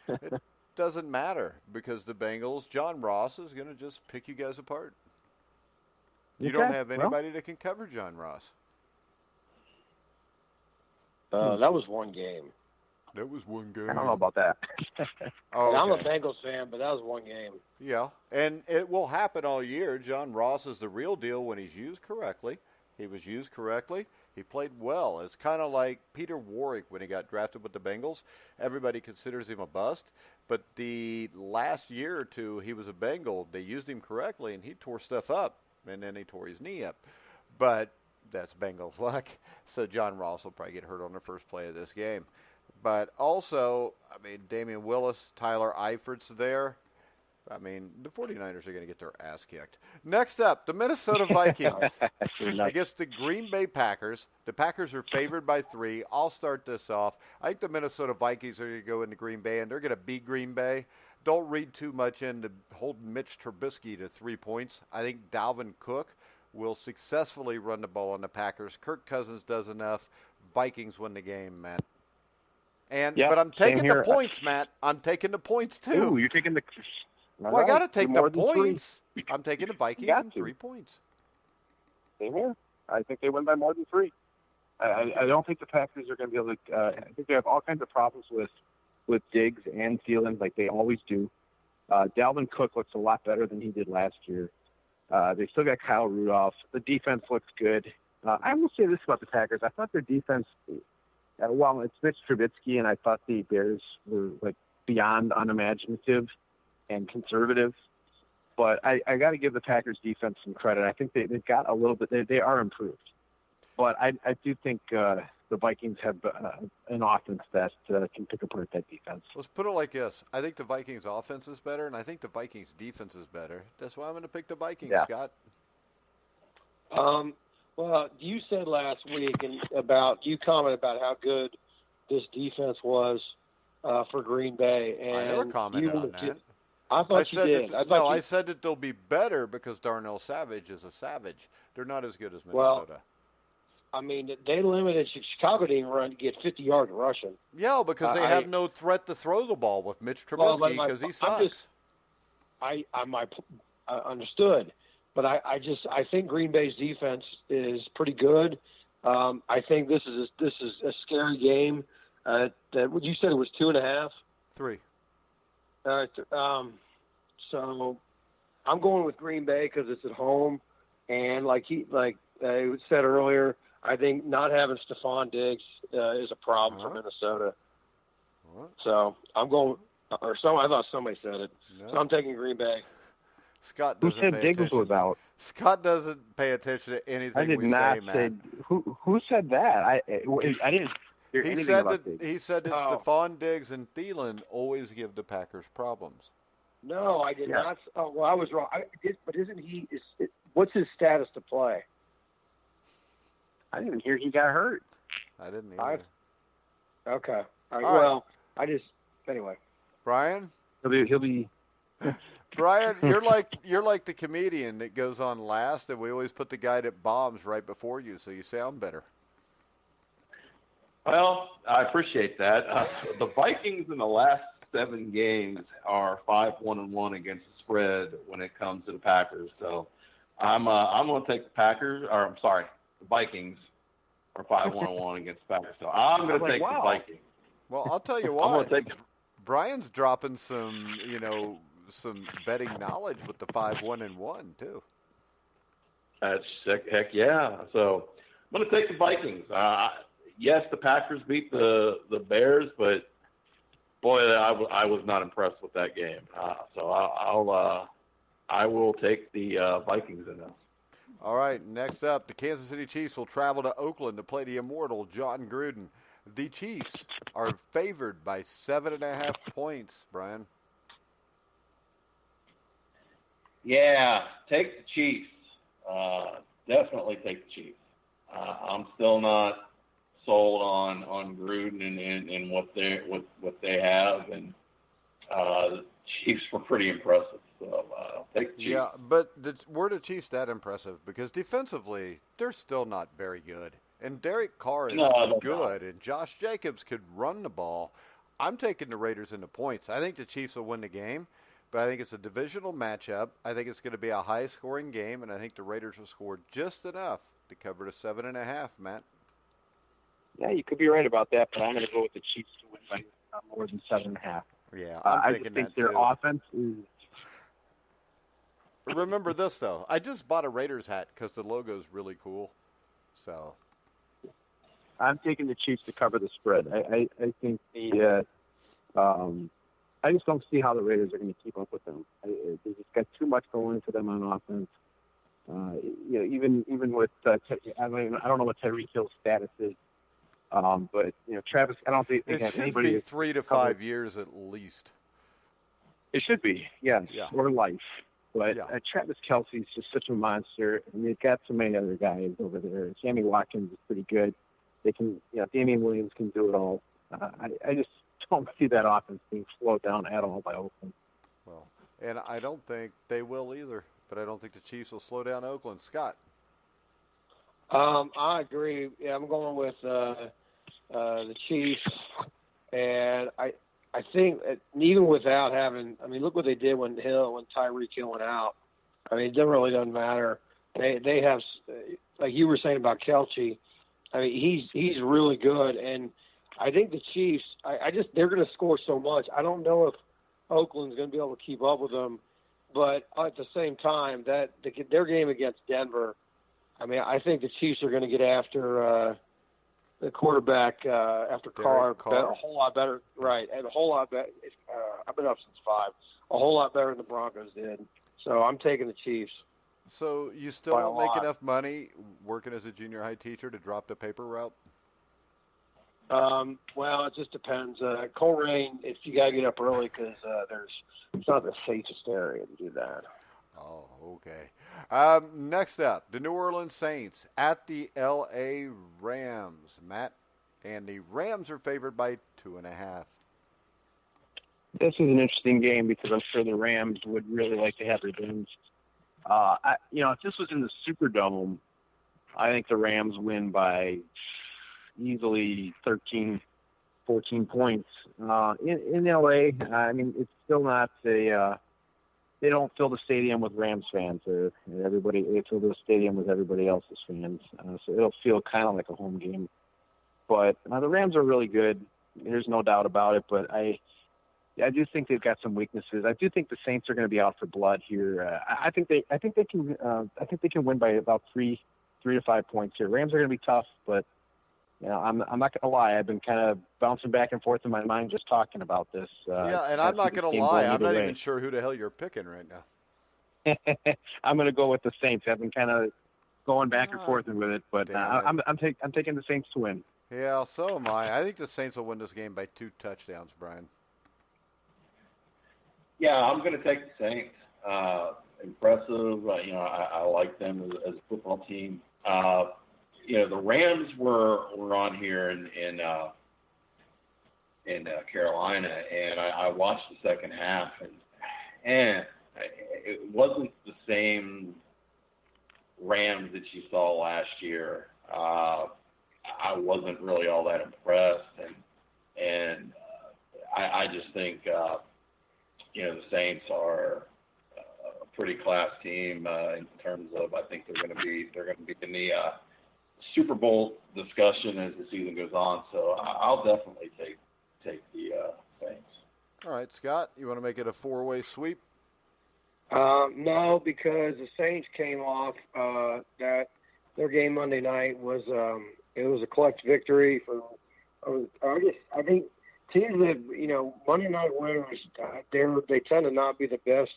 It doesn't matter because the Bengals, John Ross is going to just pick you guys apart. You don't have anybody that can cover John Ross. That was one game. That was one game. I don't know about that. Okay. I'm a Bengals fan, but that was one game. Yeah, and it will happen all year. John Ross is the real deal when he's used correctly. He was used correctly. He played well. It's kind of like Peter Warrick when he got drafted with the Bengals. Everybody considers him a bust, but the last year or two he was a Bengal. They used him correctly, and he tore stuff up, and then he tore his knee up. But that's Bengals luck. So John Ross will probably get hurt on the first play of this game. But also, I mean, Damian Willis, Tyler Eifert's there. I mean, the 49ers are going to get their ass kicked. Next up, the Minnesota Vikings against the Green Bay Packers. The Packers are favored by 3. I'll start this off. I think the Minnesota Vikings are going to go into Green Bay, and they're going to beat Green Bay. Don't read too much into holding Mitch Trubisky to 3 points. I think Dalvin Cook will successfully run the ball on the Packers. Kirk Cousins does enough. Vikings win the game, Matt. But I'm taking the points, Matt. I'm taking the points, too. Ooh, you're taking the... Well, I got to take the points. I'm taking the Vikings and 3 points. Same here. I think they win by more than 3. I don't think the Packers are going to be able to. I think they have all kinds of problems with Diggs and Thielen, like they always do. Dalvin Cook looks a lot better than he did last year. They still got Kyle Rudolph. The defense looks good. I will say this about the Packers. I thought their defense, well, it's Mitch Trubisky, and I thought the Bears were like beyond unimaginative and conservative. But I got to give the Packers defense some credit. I think they've got a little bit. They are improved. But I do think the Vikings have an offense that can pick apart that defense. Let's put it like this. I think the Vikings offense is better, and I think the Vikings defense is better. That's why I'm going to pick the Vikings, Scott. Well, you said last week you commented about how good this defense was for Green Bay. And I never commented on that. I thought you did. I said that they'll be better because Darnell Savage is a savage. They're not as good as Minnesota. Well, I mean, they limited Chicago to run to get 50 yards rushing. Yeah, because they have no threat to throw the ball with Mitch Trubisky because he sucks. I understood, but I think Green Bay's defense is pretty good. I think this is a scary game. That what you said it was 2.5, 3. So I'm going with Green Bay because it's at home, and like I said earlier, I think not having Stephon Diggs is a problem for Minnesota. What? So I'm going, I thought somebody said it. No. So I'm taking Green Bay. Scott who doesn't said pay Diggs attention. was out? Scott doesn't pay attention to anything I did we not say, say. Matt. Who said that? I didn't hear anything about Diggs. He said that Stephon Diggs and Thielen always give the Packers problems. No, I did not. Oh, well, I was wrong. But isn't he? What's his status to play? I didn't hear he got hurt. I didn't either. Okay. All right. All well, anyway. Brian? He'll be. Brian, you're like the comedian that goes on last, and we always put the guy that bombs right before you, so you sound better. Well, I appreciate that. The Vikings in the last 7 games are 5-1-1 against the spread when it comes to the Packers. So I'm going to take the Vikings are 5-1-1 against the Packers. So I'm going to take the Vikings. Well, I'll tell you what. Brian's dropping some betting knowledge with the 5-1-1 too. That's sick. Heck yeah. So I'm going to take the Vikings. Yes, the Packers beat the Bears, but boy, I was not impressed with that game. So I will take the Vikings in this. All right, next up, the Kansas City Chiefs will travel to Oakland to play the immortal John Gruden. The Chiefs are favored by 7.5 points, Brian. Yeah, take the Chiefs. Definitely take the Chiefs. I'm still not sold on Gruden and what they have, and the Chiefs were pretty impressive. So take the Chiefs. Yeah, but were the Chiefs that impressive? Because defensively, they're still not very good. And Derek Carr is good, and Josh Jacobs could run the ball. I'm taking the Raiders in the points. I think the Chiefs will win the game, but I think it's a divisional matchup. I think it's going to be a high-scoring game, and I think the Raiders will score just enough to cover the 7.5, Matt. Yeah, you could be right about that, but I'm going to go with the Chiefs to win by more than 7.5. Yeah, I just think their offense is. Remember this, though. I just bought a Raiders hat because the logo is really cool. So I'm taking the Chiefs to cover the spread. I think I just don't see how the Raiders are going to keep up with them. They just got too much going for them on offense. Even with I don't know what Tyreek Hill's status is, but Travis. I don't think they have anybody. It should be 3 to 5 years at least. It should be, yes, or life. But Travis Kelce's just such a monster, and they've got so many other guys over there. Sammy Watkins is pretty good. They can, Damian Williams can do it all. I just don't see that offense being slowed down at all by Oakland. Well, and I don't think they will either. But I don't think the Chiefs will slow down Oakland. Scott? I agree. Yeah, I'm going with the Chiefs, and I think even without having, look what they did when Tyreek Hill went out. It really doesn't matter. They have, like you were saying about Kelce. He's really good, and I think the Chiefs. They're going to score so much. I don't know if Oakland's going to be able to keep up with them. But at the same time, their game against Denver, I think the Chiefs are going to get after the quarterback after Carr a whole lot better, right? And a whole lot better. I've been up since 5. A whole lot better than the Broncos did. So I'm taking the Chiefs. So you still don't make enough money working as a junior high teacher to drop the paper route? Well, it just depends. Coleraine, if you got to get up early because it's not the safest area to do that. Oh, okay. Next up, the New Orleans Saints at the L.A. Rams. Matt, and the Rams are favored by 2.5. This is an interesting game because I'm sure the Rams would really like to have revenge. If this was in the Superdome, I think the Rams win by easily 13, 14 points. In L.A., I mean, it's still not they don't fill the stadium with Rams fans. They fill the stadium with everybody else's fans. So it'll feel kind of like a home game. But the Rams are really good. There's no doubt about it. But I do think they've got some weaknesses. I do think the Saints are going to be out for blood here. I think they can win by about 3 to 5 points here. Rams are going to be tough, but I'm not going to lie. I've been kind of bouncing back and forth in my mind just talking about this. And I'm not going to lie. I'm not even sure who the hell you're picking right now. I'm going to go with the Saints. I've been kind of going back and forth with it, but I'm taking the Saints to win. Yeah, so am I. I think the Saints will win this game by 2 touchdowns, Brian. Yeah, I'm going to take the Saints. Impressive. I like them as a football team. The Rams were on here in Carolina, and I watched the second half, and it wasn't the same Rams that you saw last year. I wasn't really all that impressed, and I just think the Saints are a pretty class team in terms of I think they're going to be in the Super Bowl discussion as the season goes on. So I'll definitely take the Saints. All right, Scott, you want to make it a 4-way sweep? No, because the Saints came off that their game Monday night was it was a clutch victory for. I think teams that Monday night winners they tend to not be the best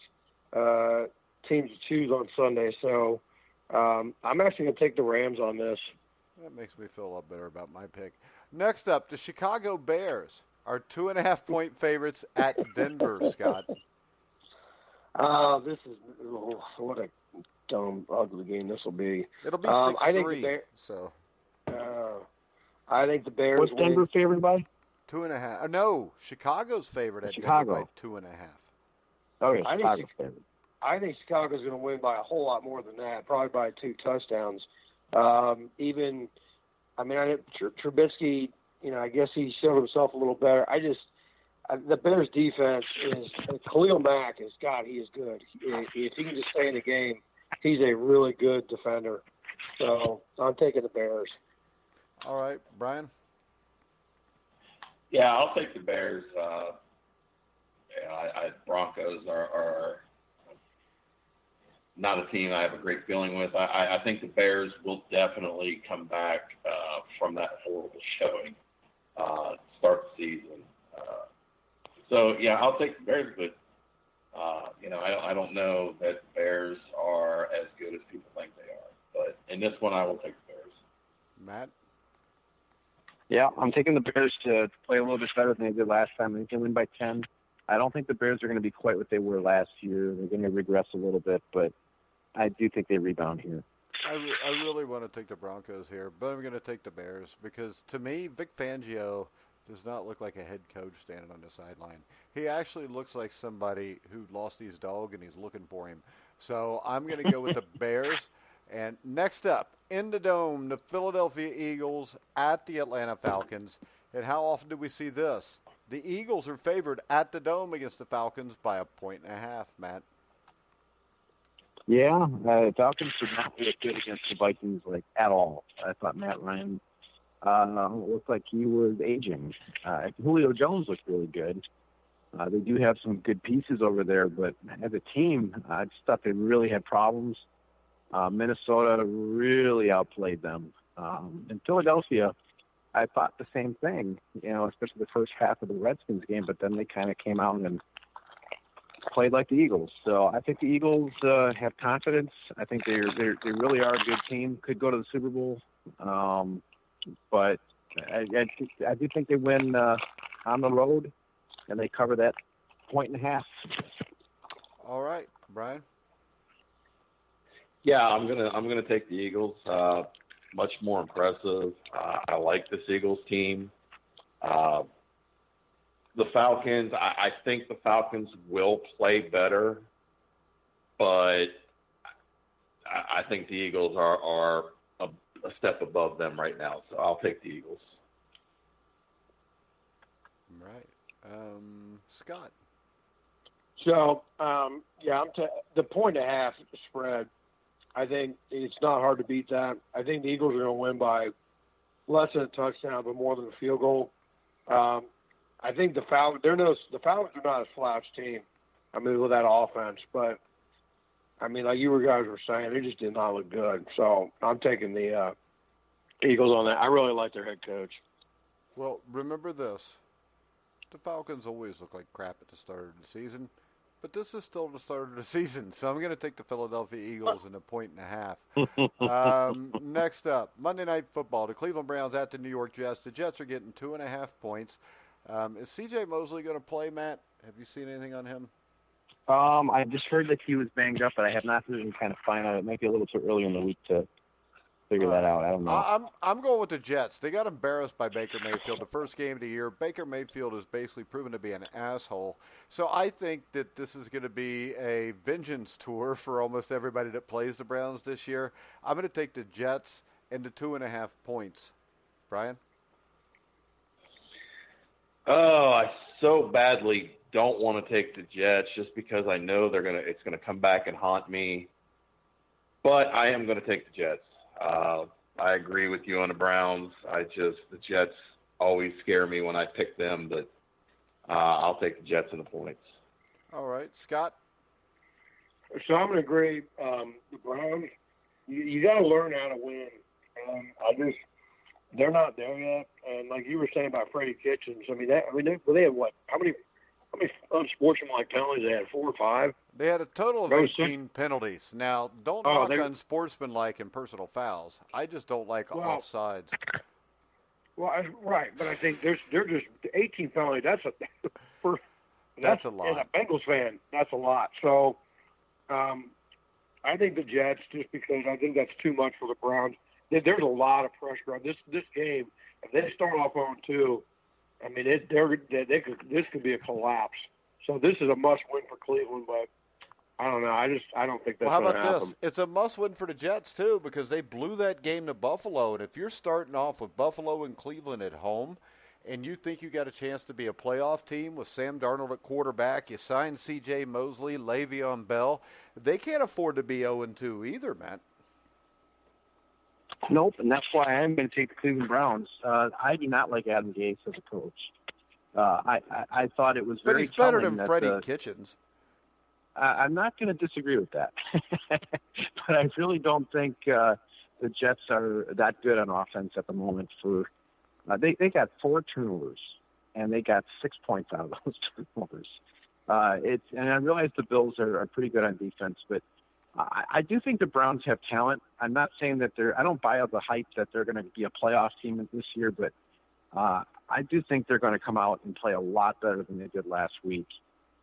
teams to choose on Sunday. So I'm actually going to take the Rams on this. That makes me feel a lot better about my pick. Next up, the Chicago Bears are 2.5-point favorites at Denver. Scott. This is what a dumb, ugly game this will be. It'll be 6-3. I think I think the Bears. What's Denver favored by? 2.5. No, Chicago's favored at Chicago. Denver by 2.5. Oh, yeah, Chicago's favored. I think Chicago's going to win by a whole lot more than that, probably by 2 touchdowns. Trubisky, I guess he showed himself a little better. The Bears' defense is Khalil Mack is God. He is good. If he can just stay in the game, he's a really good defender. So I'm taking the Bears. All right, Brian. Yeah, I'll take the Bears. Broncos are not a team I have a great feeling with. I think the Bears will definitely come back from that horrible showing to start the season. I'll take the Bears, but I don't know that the Bears are as good as people think they are. But in this one, I will take the Bears. Matt? Yeah, I'm taking the Bears to play a little bit better than they did last time. They can win by 10. I don't think the Bears are going to be quite what they were last year. They're going to regress a little bit, but I do think they rebound here. I really want to take the Broncos here, but I'm going to take the Bears because, to me, Vic Fangio does not look like a head coach standing on the sideline. He actually looks like somebody who lost his dog and he's looking for him. So I'm going to go with the Bears. And next up, in the Dome, the Philadelphia Eagles at the Atlanta Falcons. And how often do we see this? The Eagles are favored at the Dome against the Falcons by 1.5 points, Matt. Yeah, the Falcons did not look good against the Vikings, at all. I thought Matt Ryan looked like he was aging. Julio Jones looked really good. They do have some good pieces over there, but as a team, I just thought they really had problems. Minnesota really outplayed them. In Philadelphia, I thought the same thing, especially the first half of the Redskins game, but then they kind of came out and played like the Eagles. So I think the Eagles have confidence. I think they really are a good team. Could go to the Super Bowl. But I do think they win on the road, and they cover that 1.5 points. All right, Brian. Yeah, I'm gonna take the Eagles. Much more impressive. I like this Eagles team. the Falcons, I think the Falcons will play better, but I think the Eagles are a step above them right now. So I'll take the Eagles. Right. Scott. So, the 1.5 spread, I think it's not hard to beat that. I think the Eagles are going to win by less than a touchdown, but more than a field goal. I think the Falcons are not a slouch team. I mean, with that offense, but I mean, like you guys were saying, they just did not look good. So I'm taking the Eagles on that. I really like their head coach. Well, remember this. The Falcons always look like crap at the start of the season, but this is still the start of the season, so I'm going to take the Philadelphia Eagles in 1.5. Next up, Monday Night Football. The Cleveland Browns at the New York Jets. The Jets are getting 2.5 points. Is C.J. Mosley going to play, Matt? Have you seen anything on him? I just heard that he was banged up, but I have not heard any kind of find out. It might be a little too early in the week to figure that out. I don't know. I'm going with the Jets. They got embarrassed by Baker Mayfield the first game of the year. Baker Mayfield has basically proven to be an asshole. So I think that this is going to be a vengeance tour for almost everybody that plays the Browns this year. I'm going to take the Jets and the 2.5 points. Brian? Oh, I so badly don't want to take the Jets just because I know it's going to come back and haunt me. But I am going to take the Jets. I agree with you on the Browns. The Jets always scare me when I pick them, but I'll take the Jets and the points. All right, Scott? So I'm going to agree. The Browns, you got to learn how to win. They're not there yet. And like you were saying about Freddie Kitchens, they had what? How many unsportsmanlike penalties they had? 4 or 5? They had a total of 18 penalties. Now, don't knock unsportsmanlike and personal fouls. I just don't like offsides. Well, right, but I think they're just 18 penalties. That's a lot. As a Bengals fan, that's a lot. So, I think the Jets, just because I think that's too much for the Browns. There's a lot of pressure on this game. If they start off 0-2, I mean, this could be a collapse. So this is a must-win for Cleveland, but I don't know. I don't think that's going to happen. How about this? It's a must-win for the Jets, too, because they blew that game to Buffalo. And if you're starting off with Buffalo and Cleveland at home and you think you got a chance to be a playoff team with Sam Darnold at quarterback, you sign C.J. Mosley, Le'Veon Bell, they can't afford to be 0-2 either, Matt. Nope, and that's why I'm going to take the Cleveland Browns. I do not like Adam Gase as a coach. I thought it was very. But he's better than Freddie Kitchens. I'm not going to disagree with that, but I really don't think the Jets are that good on offense at the moment. They got 4 turnovers, and they got 6 points out of those turnovers. And I realize the Bills are pretty good on defense, but I do think the Browns have talent. I'm not saying that I don't buy up the hype that they're going to be a playoff team this year, but I do think they're going to come out and play a lot better than they did last week.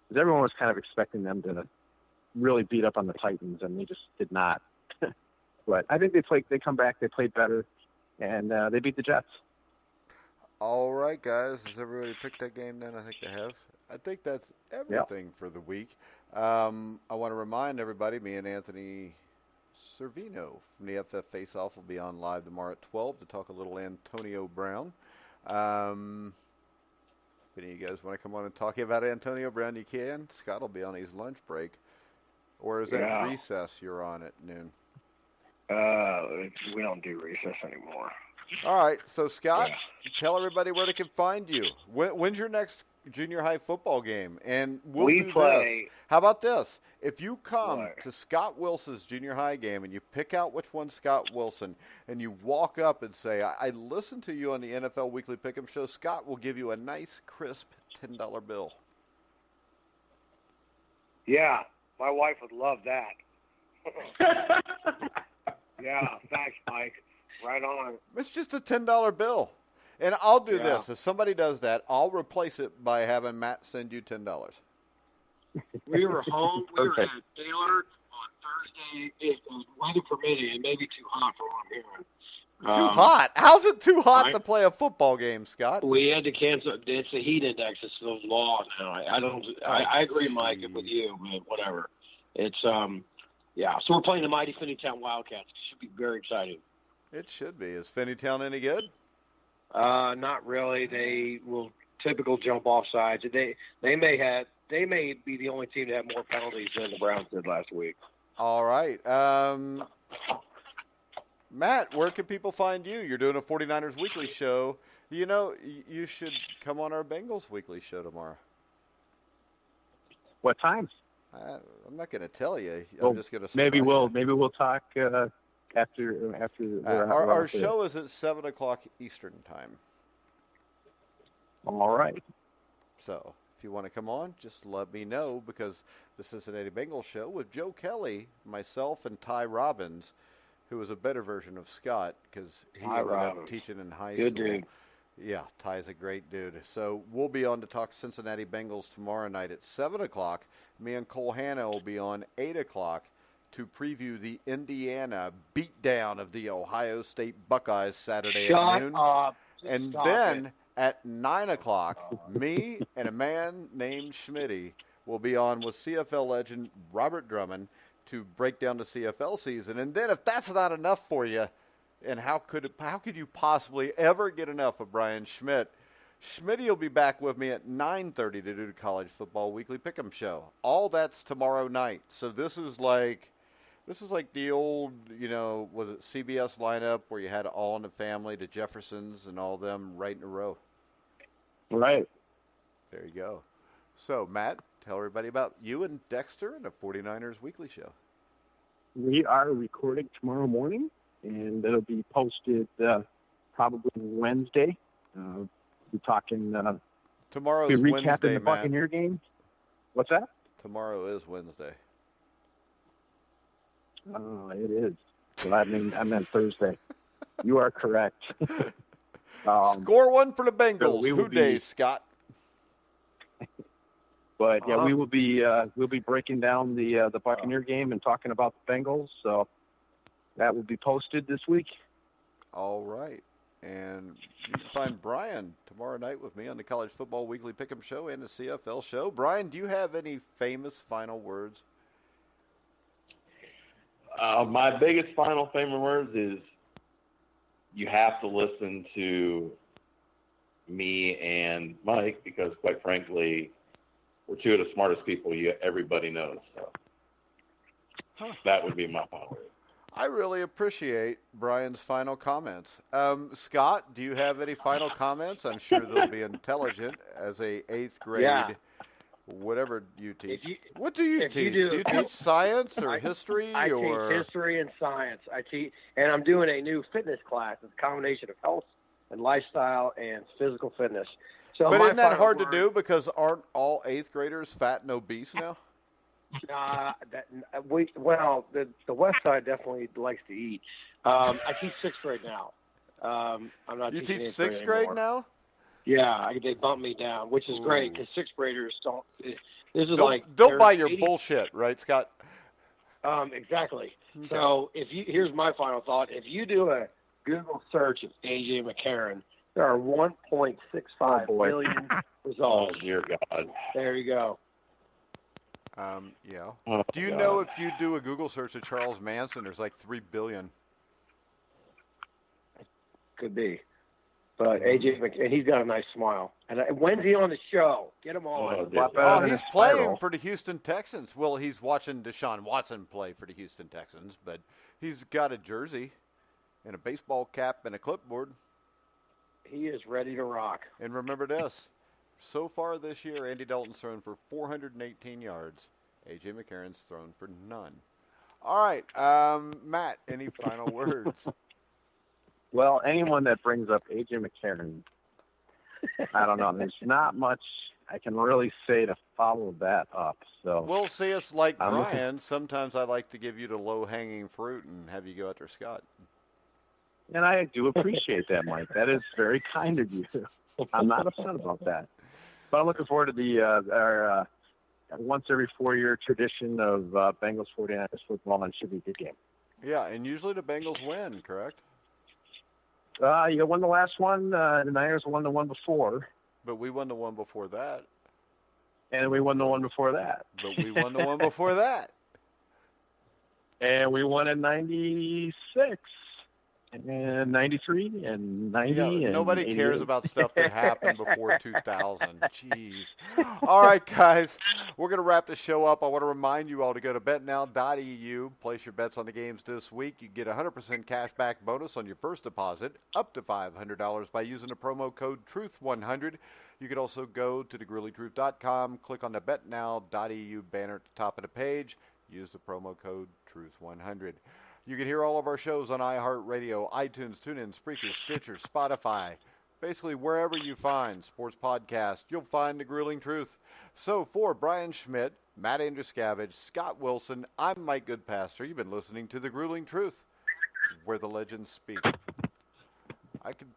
Because everyone was kind of expecting them to really beat up on the Titans, and they just did not. But I think they come back, they played better, and they beat the Jets. All right, guys. Has everybody picked that game then? I think they have. I think that's everything for the week. I want to remind everybody, me and Anthony Cervino from the FF Face-Off will be on live tomorrow at 12 to talk a little Antonio Brown. If any of you guys want to come on and talk about Antonio Brown, you can. Scott will be on his lunch break. Or is that recess you're on at noon? We don't do recess anymore. All right. So, Scott, tell everybody where they can find you. When's your next junior high football game? And we play. This. How about this? If you come to Scott Wilson's junior high game and you pick out which one's Scott Wilson and you walk up and say, I listened to you on the NFL Weekly Pick'em Show, Scott will give you a nice, crisp $10 bill. Yeah, my wife would love that. Yeah, thanks, Mike. Right on. It's just a $10 bill. And I'll do this. If somebody does that, I'll replace it by having Matt send you $10. We were home. We were at Taylor on Thursday. It was weather permitting. It may be too hot for what I'm hearing. Too hot? How's it too hot to play a football game, Scott? We had to cancel. It's a heat index. It's the law now. I agree, Mike, with you, but whatever. It's yeah. So we're playing the mighty Finneytown Wildcats. It should be very exciting. It should be. Is Finneytown any good? Not really. They will typical jump off sides. They may be the only team to have more penalties than the Browns did last week. All right. Matt, where can people find you? You're doing a 49ers Weekly show. You know, you should come on our Bengals Weekly show tomorrow. What time? I'm not going to tell you. I'm just going to. Maybe we'll talk after. Our show is at 7:00 Eastern time. All right. So if you want to come on, just let me know, because the Cincinnati Bengals show with Joe Kelly, myself, and Ty Robbins, who was a better version of Scott because he ended up teaching in high school. Good dude. Yeah, Ty's a great dude. So we'll be on to talk Cincinnati Bengals tomorrow night at 7:00. Me and Cole Hanna will be on 8:00 to preview the Indiana beatdown of the Ohio State Buckeyes Saturday at noon. And then at 9:00, me and a man named Schmitty will be on with CFL legend Robert Drummond to break down the CFL season. And then if that's not enough for you, and how could you possibly ever get enough of Brian Schmidt? Schmitty will be back with me at 9:30 to do the College Football Weekly Pick'em show. All that's tomorrow night. So this is like the old, was it CBS lineup where you had All in the Family, the Jeffersons, and all them right in a row. Right. There you go. So, Matt, tell everybody about you and Dexter and the 49ers Weekly show. We are recording tomorrow morning, and it'll be posted probably Wednesday. We're talking tomorrow's recapping Wednesday, the Buccaneer game. What's that? Tomorrow is Wednesday. It is. Well, I meant Thursday. You are correct. Score one for the Bengals. So Who day, Scott? But yeah, we'll be breaking down the Buccaneer game and talking about the Bengals. So that will be posted this week. All right. And you can find Brian tomorrow night with me on the College Football Weekly Pick'em show and the CFL show. Brian, do you have any famous final words? My biggest final famous words is you have to listen to me and Mike, because quite frankly, we're two of the smartest people everybody knows. So that would be my final word. I really appreciate Brian's final comments. Scott, do you have any final comments? I'm sure they'll be intelligent as a 8th grade, whatever you teach. What do you teach? Do you teach science or history? I teach history and science. And I'm doing a new fitness class. It's a combination of health and lifestyle and physical fitness. So, but isn't that hard to do, because aren't all 8th graders fat and obese now? The West Side definitely likes to eat. I teach 6th grade now. I'm not. You teaching teach 6th grade now? Yeah, they bumped me down, which is great, because 6th graders don't. This is don't buy your bullshit, right, Scott? Exactly. Okay. So here's my final thought: if you do a Google search of AJ McCarron, there are 1.65 billion results. Oh dear God! There you go. Yeah. Do you know if you do a Google search of Charles Manson, there's like 3 billion? Could be. But AJ McCarron, he's got a nice smile. And when's he on the show? Get him on. He's playing for the Houston Texans. Well, he's watching Deshaun Watson play for the Houston Texans, but he's got a jersey and a baseball cap and a clipboard. He is ready to rock. And remember this. So far this year, Andy Dalton's thrown for 418 yards. A.J. McCarron's thrown for none. All right, Matt, any final words? Well, anyone that brings up A.J. McCarron, I don't know. There's not much I can really say to follow that up. So we'll see. It's like Brian. Sometimes I like to give you the low-hanging fruit and have you go after Scott. And I do appreciate that, Mike. That is very kind of you. I'm not upset about that. But I'm looking forward to our once every 4-year tradition of Bengals 49ers football, and it should be a good game. Yeah, and usually the Bengals win, correct? You won the last one. The Niners won the one before. But we won the one before that. And we won the one before that. But we won the one before that. And we won in 96. And 93 and 90 and nobody 88. cares about stuff that happened before 2000. Jeez. All right, guys. We're going to wrap the show up. I want to remind you all to go to betnow.eu. Place your bets on the games this week. You get a 100% cash back bonus on your first deposit, up to $500 by using the promo code TRUTH100. You can also go to thegruellytruth.com, click on the betnow.eu banner at the top of the page, use the promo code TRUTH100. You can hear all of our shows on iHeartRadio, iTunes, TuneIn, Spreaker, Stitcher, Spotify. Basically, wherever you find sports podcasts, you'll find The Grueling Truth. So for Brian Schmidt, Matt Andruscavage, Scott Wilson, I'm Mike Goodpaster. You've been listening to The Grueling Truth, where the legends speak. I could